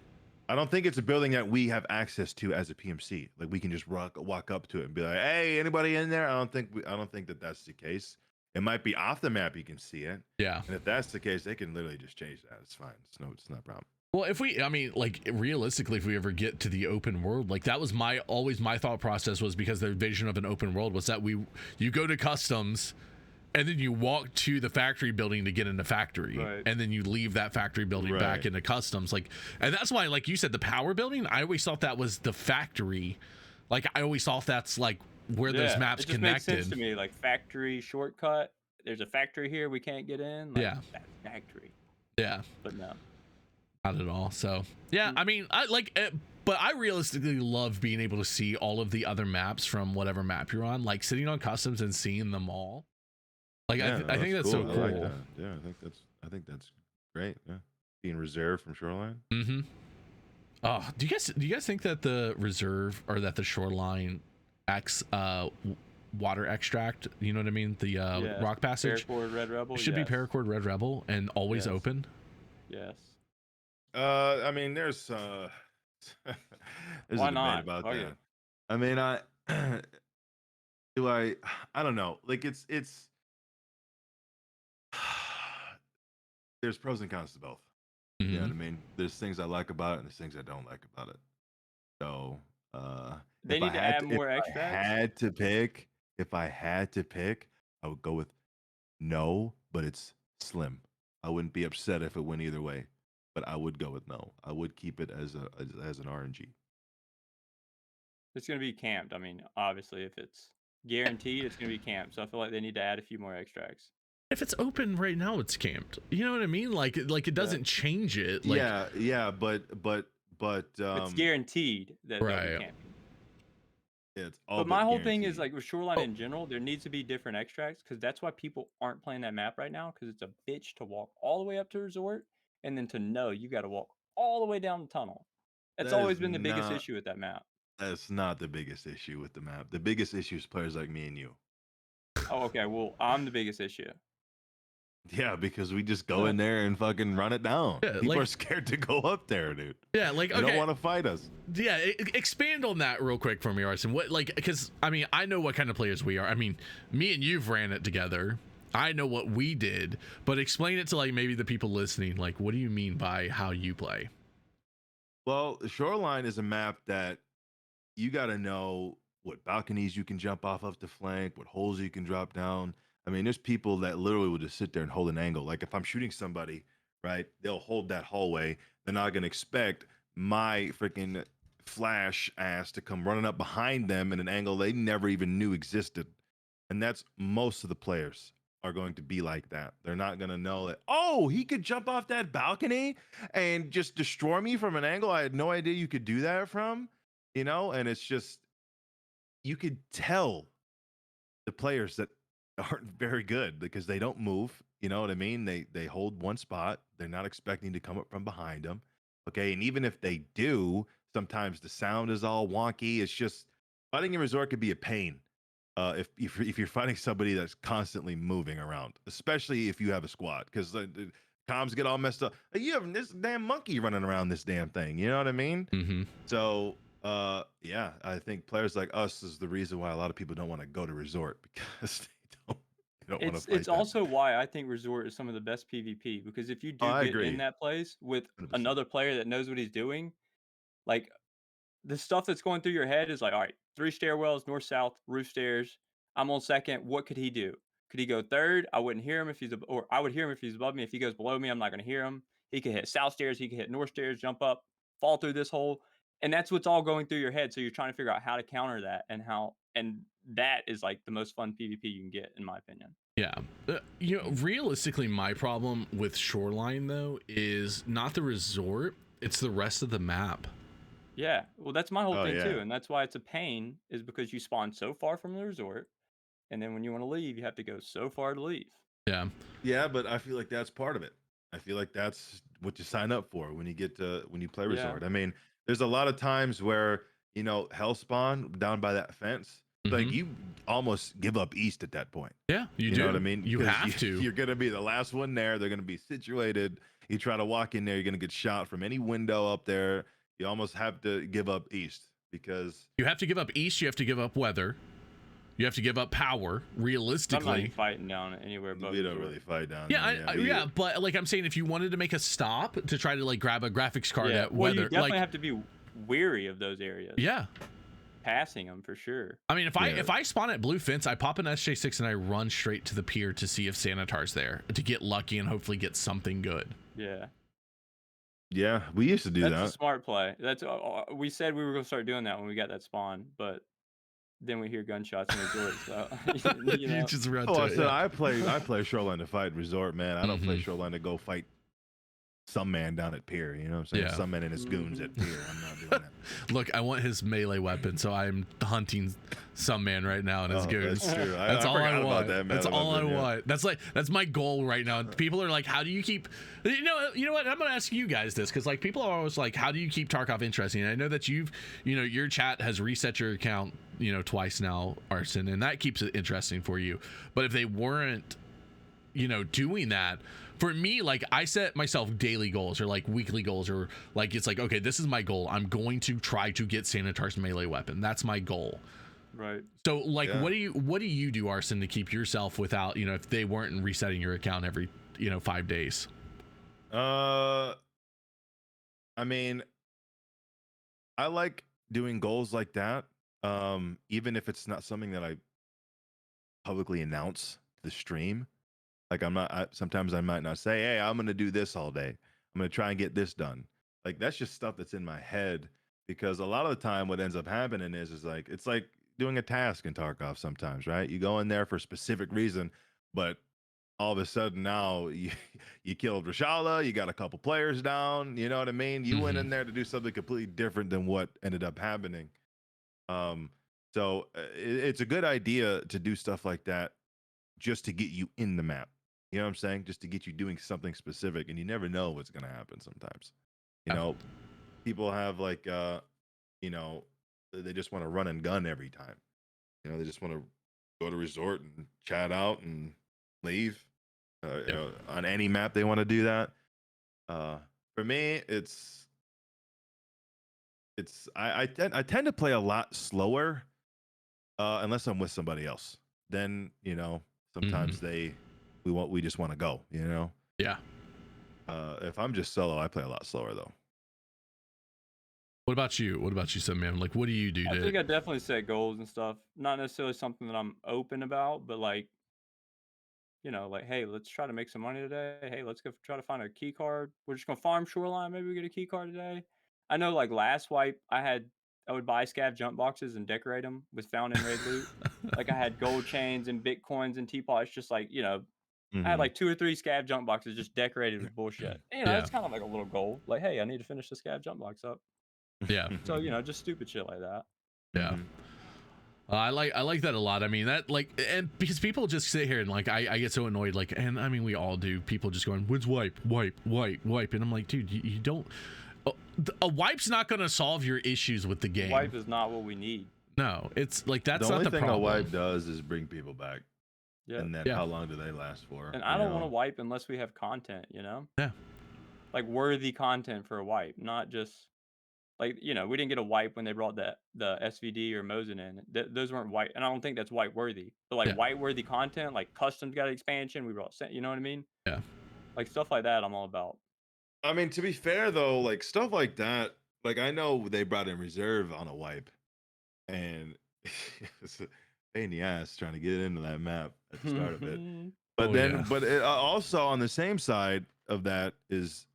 I don't think it's a building that we have access to as a PMC. Like we can just walk up to it and be like, "Hey, anybody in there?" I don't think that that's the case. It might be off the map. You can see it. Yeah. And if that's the case, they can literally just change that. It's fine. It's not a problem. Well, realistically, if we ever get to the open world, like that was always my thought process, was because their vision of an open world was that you go to customs and then you walk to the factory building to get into factory, Right. and then you leave that factory building back into customs. Like, and that's why, like you said, the power building, I always thought that was the factory. Like I always thought that's like where those maps it just connected. makes sense to me. Like factory shortcut. There's a factory here we can't get in. Like, Yeah. That's factory. Yeah. But no. Not at all. So yeah, I mean, I like it, but I realistically love being able to see all of the other maps from whatever map you're on, like sitting on customs and seeing them all. Like I think that's so I cool. like that. Yeah, I think that's great. Yeah, being reserved from Shoreline. Mm-hmm. Oh, do you guys think that the reserve, or that the Shoreline water extract, you know what I mean, the rock passage, Paracord Red Rebel should be Paracord Red Rebel and always Yes. open? Yes. I mean, there's Why a debate not? about Fuck that. it. I mean, I don't know. Like it's there's pros and cons to both. You know what I mean? There's things I like about it and there's things I don't like about it. So They if need I to had add more extracts. if I had to pick, I would go with no, but it's slim. I wouldn't be upset if it went either way, but I would go with no. I would keep it as an RNG. It's gonna be camped. I mean, obviously, if it's guaranteed, it's gonna be camped. So I feel like they need to add a few more extracts. If it's open right now, it's camped. You know what I mean? Like it doesn't change it. Like, but It's guaranteed that they'll be right. camping. it's all But my whole thing guaranteed. is like with Shoreline in general, there needs to be different extracts because that's why people aren't playing that map right now because it's a bitch to walk all the way up to Resort and then to know you got to walk all the way down the tunnel. That's That always is been the biggest not issue with that map. that's not the biggest issue with the map. The biggest issue is players like me and you. Oh, okay. Well, I'm the biggest issue. Yeah, because we just go in there and fucking run it down. Yeah, People like- are scared to go up there, dude. Yeah, like, They okay. don't want to fight us. Yeah, expand on that real quick for me, Arson. What, like, because I mean, I know what kind of players we are. I mean, me and you've ran it together. I know what we did, but explain it to like maybe the people listening. Like, what do you mean by how you play? Well, Shoreline is a map that you got to know what balconies you can jump off of to flank, what holes you can drop down. I mean, there's people that literally will just sit there and hold an angle. Like if I'm shooting somebody, right, they'll hold that hallway. They're not going to expect my freaking flash ass to come running up behind them in an angle they never even knew existed. And that's most of the players are going to be like that. They're not going to know that, oh, he could jump off that balcony and just destroy me from an angle I had no idea you could do that from, you know? And it's just, you could tell the players that aren't very good because they don't move. You know what I mean? They hold one spot. They're not expecting to come up from behind them. Okay. And even if they do, sometimes the sound is all wonky. It's just fighting in Resort could be a pain. If you're fighting somebody that's constantly moving around, especially if you have a squad, because the comms get all messed up. You have this damn monkey running around this damn thing. You know what I mean? Mm-hmm. So, yeah, I think players like us is the reason why a lot of people don't want to go to Resort because they don't want to fight. It's also why I think Resort is some of the best PvP because if you do I get agree. in that place with 100%. another player that knows what he's doing, like the stuff that's going through your head is like, all right, 3 stairwells, north, south, roof stairs. I'm on second. What could he do? Could he go third? I wouldn't hear him if he's, or I would hear him if he's above me. If he goes below me, I'm not going to hear him. He could hit south stairs. He could hit north stairs, jump up, fall through this hole. And that's what's all going through your head. So you're trying to figure out how to counter that and that is like the most fun PvP you can get, in my opinion. Yeah. You know, realistically, my problem with Shoreline, though, is not the Resort. It's the rest of the map. Yeah, well, that's my whole thing yeah. too, and that's why it's a pain, is because you spawn so far from the Resort, and then when you want to leave, you have to go so far to leave. Yeah. Yeah, but I feel like that's part of it. I feel like that's what you sign up for when you play Resort. I mean, there's a lot of times where, you know, hell spawn down by that fence. Like you almost give up east at that point. Yeah, you do. You know what I mean? You have to. You're going to be the last one there. They're going to be situated. You try to walk in there, you're going to get shot from any window up there. You almost have to give up east because you have to give up east. You have to give up weather. You have to give up power. Realistically, I'm not fighting down anywhere, but we don't really fight down. Yeah, there. But like I'm saying, if you wanted to make a stop to try to like grab a graphics card at well, weather, you definitely like, have to be weary of those areas. Yeah, passing them for sure. I mean, if I spawn at blue fence, I pop an SJ6 and I run straight to the pier to see if Sanitar's there to get lucky and hopefully get something good. Yeah, we used to do that. That's a smart play. That's we said we were gonna start doing that when we got that spawn, but then we hear gunshots in Resort. So you know. You just run Oh, to I it, said yeah. I play Shoreline to fight Resort, man. I don't play Shoreline to go fight SomeMan down at pier. You know what I'm saying? Yeah. SomeMan and his goons at pier. I'm not doing that. Look, I want his melee weapon, so I'm hunting SomeMan right now and his goons. That's true. That's all I want. That, that's all I want. That's my goal right now. People are like, how do you keep? You know what? I'm gonna ask you guys this because like people are always like, how do you keep Tarkov interesting? And I know that your chat has reset your account, twice now, Arson, and that keeps it interesting for you. But if they weren't, doing that. For me, like I set myself daily goals or like weekly goals or like it's like, okay, this is my goal. I'm going to try to get Sanitar's melee weapon. That's my goal. Right. So like, what do you do, Arson, to keep yourself without, if they weren't resetting your account every, 5 days? I mean, I like doing goals like that. Even if it's not something that I publicly announce to the stream. Like sometimes I might not say, hey, I'm going to do this all day. I'm going to try and get this done. Like that's just stuff that's in my head because a lot of the time what ends up happening is like, it's like doing a task in Tarkov sometimes, right? You go in there for a specific reason, but all of a sudden now you killed Rashala, you got a couple players down, you know what I mean? You went in there to do something completely different than what ended up happening. So it's a good idea to do stuff like that just to get you in the map. You know what I'm saying? Just to get you doing something specific, and you never know what's going to happen sometimes. You know, people have like, you know, they just want to run and gun every time. You know, they just want to go to resort and chat out and leave. You know, on any map they want to do that. For me, I tend to play a lot slower, unless I'm with somebody else. Then, you know, sometimes we just want to go, you know? Yeah. If I'm just solo, I play a lot slower though. What about you? What about you, SomeMan? Like, what do you do? I think I definitely set goals and stuff. Not necessarily something that I'm open about, but like, you know, like, hey, let's try to make some money today. Hey, let's go try to find a key card. We're just gonna farm Shoreline. Maybe we get a key card today. I know, like last wipe, I would buy scav jump boxes and decorate them with found in raid loot. Like I had gold chains and bitcoins and teapots. Just like, you know, I had like 2 or 3 scav jump boxes just decorated with bullshit. You know, it's kind of like a little goal. Like, hey, I need to finish the scav jump box up. Yeah. So, you know, just stupid shit like that. Yeah. I like that a lot. I mean, that like, and because people just sit here and like, I get so annoyed, like, and I mean, we all do. People just going, when's wipe, and I'm like, dude, you don't. A wipe's not going to solve your issues with the game. Wipe is not what we need. No, it's like that's the not only the thing problem. a wipe does is bring people back. Yeah. And then how long do they last for? And I don't want to wipe unless we have content, you know? Yeah. Like worthy content for a wipe, not just like, you know, we didn't get a wipe when they brought the SVD or Mosin in. Those weren't wipe, and I don't think that's wipe worthy. But like wipe worthy content, like custom got expansion, we brought, you know what I mean? Yeah. Like stuff like that, I'm all about. I mean, to be fair though, like stuff like that, like I know they brought in reserve on a wipe, and it's a pain in the ass trying to get into that map at the start of it. But but it, also on the same side of that is,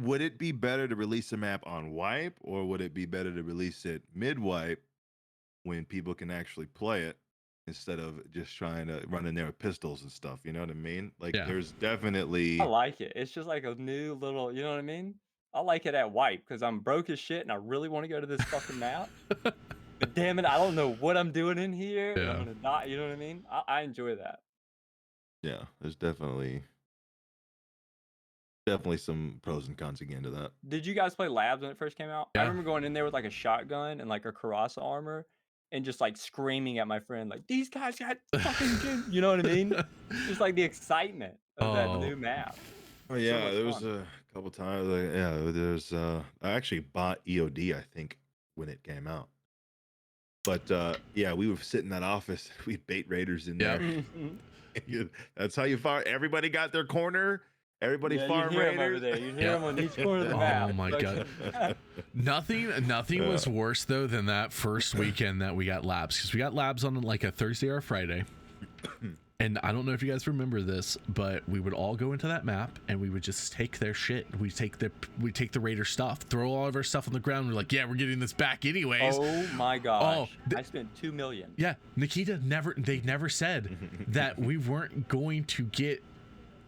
would it be better to release a map on wipe, or would it be better to release it mid wipe when people can actually play it instead of just trying to run in there with pistols and stuff? You know what I mean? Like there's definitely. I like it. It's just like a new little, you know what I mean? I like it at wipe because I'm broke as shit and I really want to go to this fucking map. But damn it, I don't know what I'm doing in here. And I'm gonna die. You know what I mean? I enjoy that. Yeah, there's definitely some pros and cons again to that. Did you guys play Labs when it first came out? I remember going in there with like a shotgun and like a Karasa armor and just like screaming at my friend, like, these guys got fucking, you know what I mean? Just like the excitement of that new map. Oh yeah, there was a couple times. Like, there's I actually bought EOD, I think, when it came out. But yeah, we would sit in that office. We'd bait raiders in there. That's how you farm. Everybody got their corner. Everybody farm raiders. You hear them on each corner of the map. Oh my god. Nothing was worse though than that first weekend that we got labs, because we got labs on like a Thursday or a Friday. And I don't know if you guys remember this, but we would all go into that map and we would just take their shit. We take the raider stuff, throw all of our stuff on the ground. We're like, yeah, we're getting this back anyways. Oh my gosh. I spent $2 million. Yeah. Nikita they never said that we weren't going to get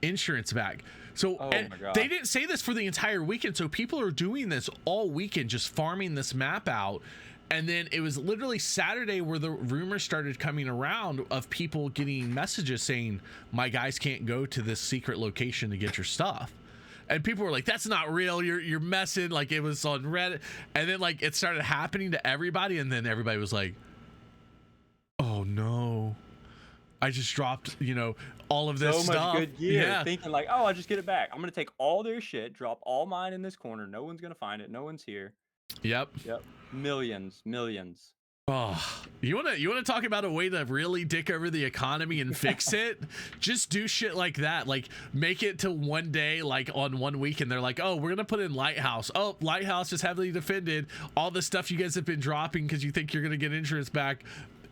insurance back. So they didn't say this for the entire weekend. So people are doing this all weekend, just farming this map out. And then it was literally Saturday where the rumors started coming around of people getting messages saying, my guys can't go to this secret location to get your stuff. And people were like, that's not real. You're messing. Like, it was on Reddit. And then like it started happening to everybody. And then everybody was like, oh no, I just dropped, all of this stuff. Much good gear, thinking like, oh, I'll just get it back. I'm going to take all their shit, drop all mine in this corner. No one's going to find it. No one's here. Yep. Millions. Oh, you want to talk about a way to really dick over the economy and fix it? Just do shit like that. Like, make it to one day, like on 1 week, and they're like, oh, we're gonna put in Lighthouse. Oh, Lighthouse is heavily defended. All the stuff you guys have been dropping because you think you're gonna get insurance back,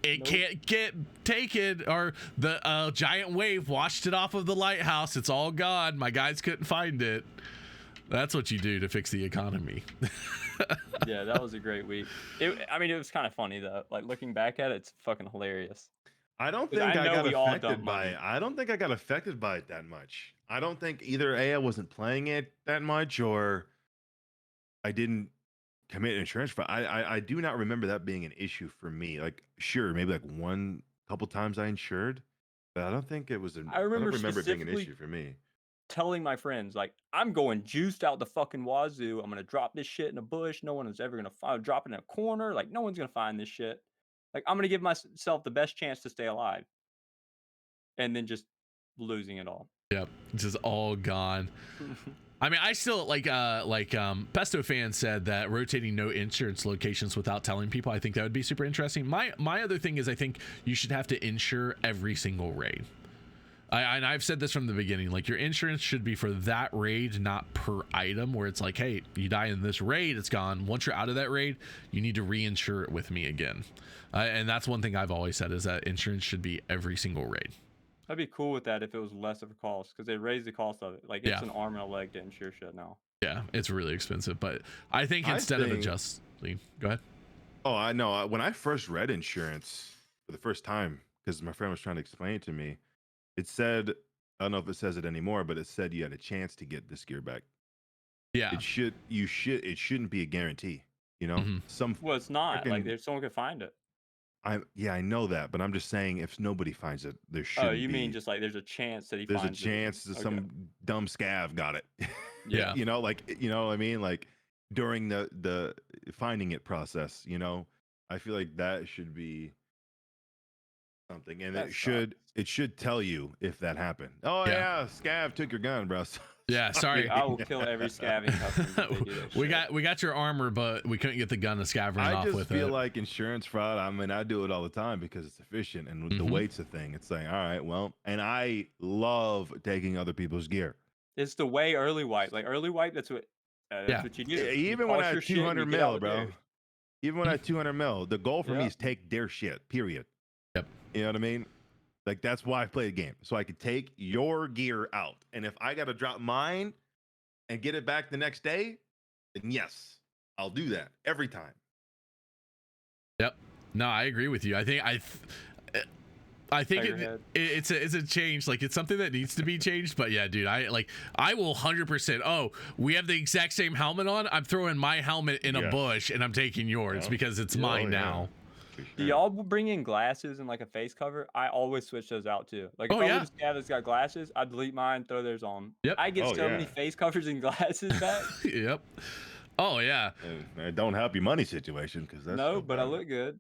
it can't get taken, or the giant wave washed it off of the Lighthouse. It's all gone. My guys couldn't find it. That's what you do to fix the economy. Yeah, that was a great week. It was kind of funny though. Like, looking back at it, it's fucking hilarious. I don't 'Cause think I I know got we all affected dump by money. it. I don't think I got affected by it that much. I don't think either A, I wasn't playing it that much, or I didn't commit insurance fraud. I do not remember that being an issue for me. Like, sure, maybe like one couple times I insured, but I don't think it was. I I remember don't remember it being an specifically issue for me. telling my friends, like, I'm going juiced out the fucking wazoo. I'm gonna drop this shit in a bush. No one is ever gonna find. Drop it in a corner. Like, no one's gonna find this shit. Like, I'm gonna give myself the best chance to stay alive, and then just losing it all. Yep, just all gone. I mean, I still like Pesto fan said that rotating no insurance locations without telling people. I think that would be super interesting. My other thing is I think you should have to insure every single raid. And I've said this from the beginning, like your insurance should be for that raid, not per item, where it's like, hey, you die in this raid, it's gone. Once you're out of that raid, you need to reinsure it with me again. And that's one thing I've always said, is that insurance should be every single raid. I'd be cool with that if it was less of a cost, because they raised the cost of it. Like, it's an arm and a leg to insure shit now. Yeah, it's really expensive, but I think instead of adjusting, go ahead. Oh, I know. When I first read insurance for the first time, because my friend was trying to explain it to me, it said, I don't know if it says it anymore, but it said you had a chance to get this gear back. Yeah, it shouldn't be a guarantee, you know. Well, it's not like there's someone could find it. I know that, but I'm just saying, if nobody finds it, there shouldn't be. Oh, you mean just like there's a chance that there's finds a chance that some dumb scav got it. Yeah. You know, like, you know what I mean? Like, during the finding it process, you know, I feel like that should be something, and That it should tell you if that happened. Oh yeah, scav took your gun, bro. Yeah, sorry. I will kill every scavving customer if they do that we shit. we got your armor, but we couldn't get the gun to scav ran off with it. I just feel like insurance fraud. I mean, I do it all the time because it's efficient, and the weight's a thing. It's like, all right, well, and I love taking other people's gear. It's the way early wipe. Like early wipe, that's what you do. Even when I had 200 mil, bro. Even when I had 200 mil, the goal for me is take their shit. Period. Yep. You know what I mean? Like, that's why I play the game, so I could take your gear out, and if I got to drop mine and get it back the next day, then yes, I'll do that every time. Yep. No, I agree with you. I think it's a change. Like, it's something that needs to be changed. But yeah, dude, I will 100%. Oh, we have the exact same helmet on. I'm throwing my helmet in a bush and I'm taking yours because it's mine now. Sure. Do y'all bring in glasses and like a face cover? I always switch those out too. Like, if I was a scav that's got glasses, I delete mine, throw theirs on. Yep. I get so many face covers and glasses back. Yep. Oh yeah. And it don't help your money situation, because that's but I look good.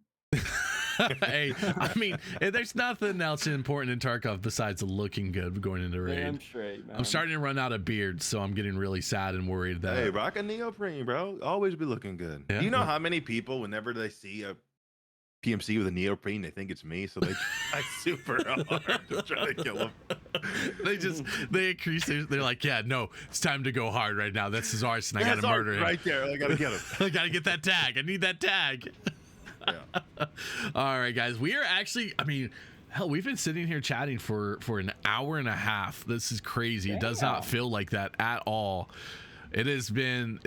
Hey, I mean, there's nothing else important in Tarkov besides looking good going into raid. Damn straight, man. I'm starting to run out of beard, so I'm getting really sad and worried that. Hey, rock a neoprene, bro. Always be looking good. Yeah. Do you know how many people, whenever they see a PMC with a neoprene, they think it's me, so they try super hard to try to kill him. they increase they're like, yeah, no, it's time to go hard right now. This is arson. I gotta murder him right there. I gotta get him. I gotta get that tag. I need that tag. Yeah. All right, guys, we are actually, I mean, hell, we've been sitting here chatting for an hour and a half. This is crazy. Damn. It does not feel like that at all. It's been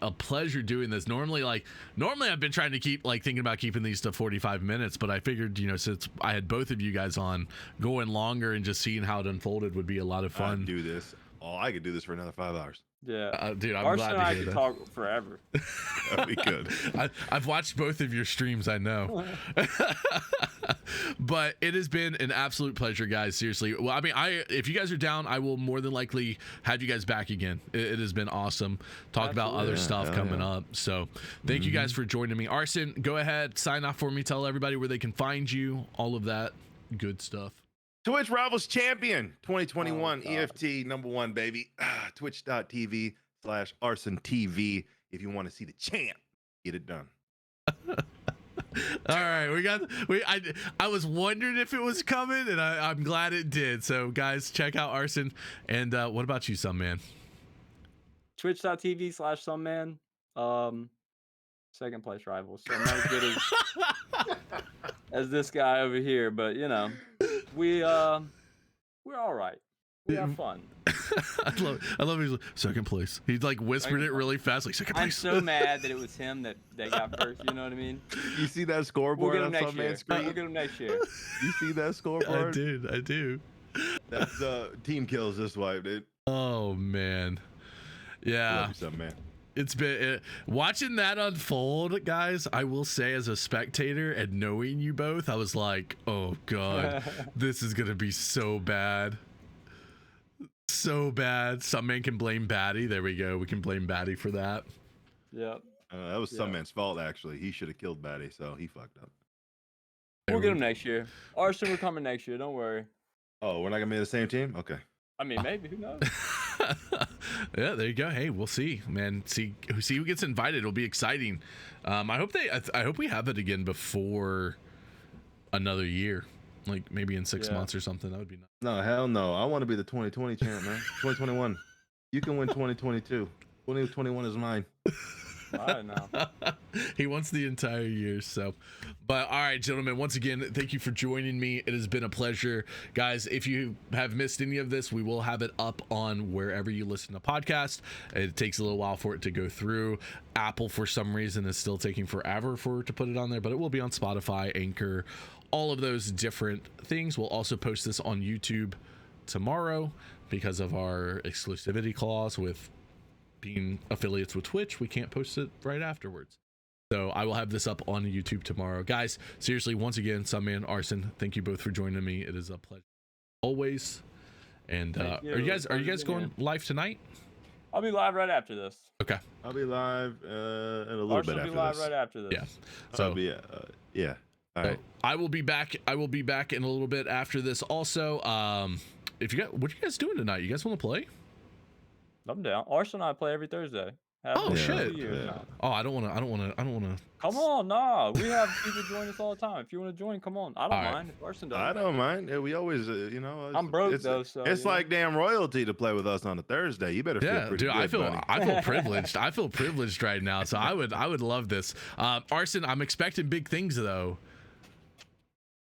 a pleasure doing this. Normally I've been trying to keep thinking about keeping these to 45 minutes, but I figured, since I had both of you guys on, going longer and just seeing how it unfolded would be a lot of fun. Do this. Oh, I could do this for another 5 hours. Yeah, dude, I'm Arson glad to and I hear could that. talk forever. That'd be good. I've watched both of your streams, I know. But it has been an absolute pleasure, guys. Seriously. Well, I mean, if you guys are down, I will more than likely have you guys back again. It has been awesome. Talk about other stuff coming up. So thank you guys for joining me. Arson, go ahead, sign off for me. Tell everybody where they can find you. All of that good stuff. Twitch Rivals Champion 2021 EFT #1, baby. Twitch.tv/ArsynTV if you want to see the champ get it done. All right, I was wondering if it was coming, and I'm glad it did. So guys, check out Arson. And what about you, SomeMan? Twitch.tv/SomeMan. Second place rivals. So I'm not as good as this guy over here, but we're all right. We have fun. I love he's like, second place. He like whispered it really fast, like second place. I'm so mad that it was him that got first. You know what I mean? You see that scoreboard on some man's screen? We'll get him next year. You see that scoreboard? I do. That's team kills this wipe, dude. Oh man, yeah. Love you some, man. It's been watching that unfold, guys. I will say, as a spectator and knowing you both, I was like, "Oh God, this is gonna be so bad, so bad." Some man can blame Batty. There we go. We can blame Batty for that. Yep. That was some man's fault, actually. He should have killed Batty, so he fucked up. We'll get him next year. Arson, we're coming next year. Don't worry. Oh, we're not gonna be the same team? Okay. I mean, maybe. Who knows? Yeah, there you go. Hey, we'll see, man. See who gets invited. It'll be exciting. I hope we have it again before another year, like maybe in 6 months or something. That would be nice. No, hell no. I want to be the 2020 champ, man. 2021. You can win 2022. 2021 is mine. I don't know. He wants the entire year. So, but all right, gentlemen, once again, thank you for joining me. It has been a pleasure, guys. If you have missed any of this, we will have it up on wherever you listen to podcasts. It takes a little while for it to go through. Apple, for some reason, is still taking forever to put it on there, but it will be on Spotify, Anchor, all of those different things. We'll also post this on YouTube tomorrow because of our exclusivity clause with being affiliates with Twitch. We can't post it right afterwards, so I will have this up on YouTube tomorrow. Guys, seriously, once again, SomeMan, Arson, thank you both for joining me. It is a pleasure always. And are you guys going live tonight? I'll be live right after this. Okay, I'll be live in a little Arson bit will after be live this. right after this. yeah. So I'll be, yeah. All right. I will be back in a little bit after this also. What you guys doing tonight? You guys want to play? I'm down. Arson and I play every Thursday. Oh, shit. Yeah. Oh, I don't want to. Come on, nah. We have people join us all the time. If you want to join, come on. I don't All right. mind. If Arson does. I don't mind. Yeah, we always, I'm broke it's, though, so it's like damn royalty to play with us on a Thursday. You better feel Yeah, pretty dude, good, I buddy. feel privileged. I feel privileged right now. So I would love this. Arson, I'm expecting big things though.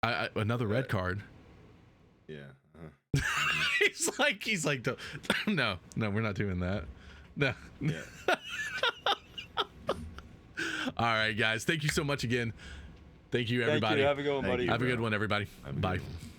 Another red card. Yeah. he's like, no, we're not doing that. No. Yeah. All right, guys. Thank you so much again. Thank you, everybody. Thank you. Have a good one, Thank buddy. you. Have a good one, everybody. Have a good Bye. one.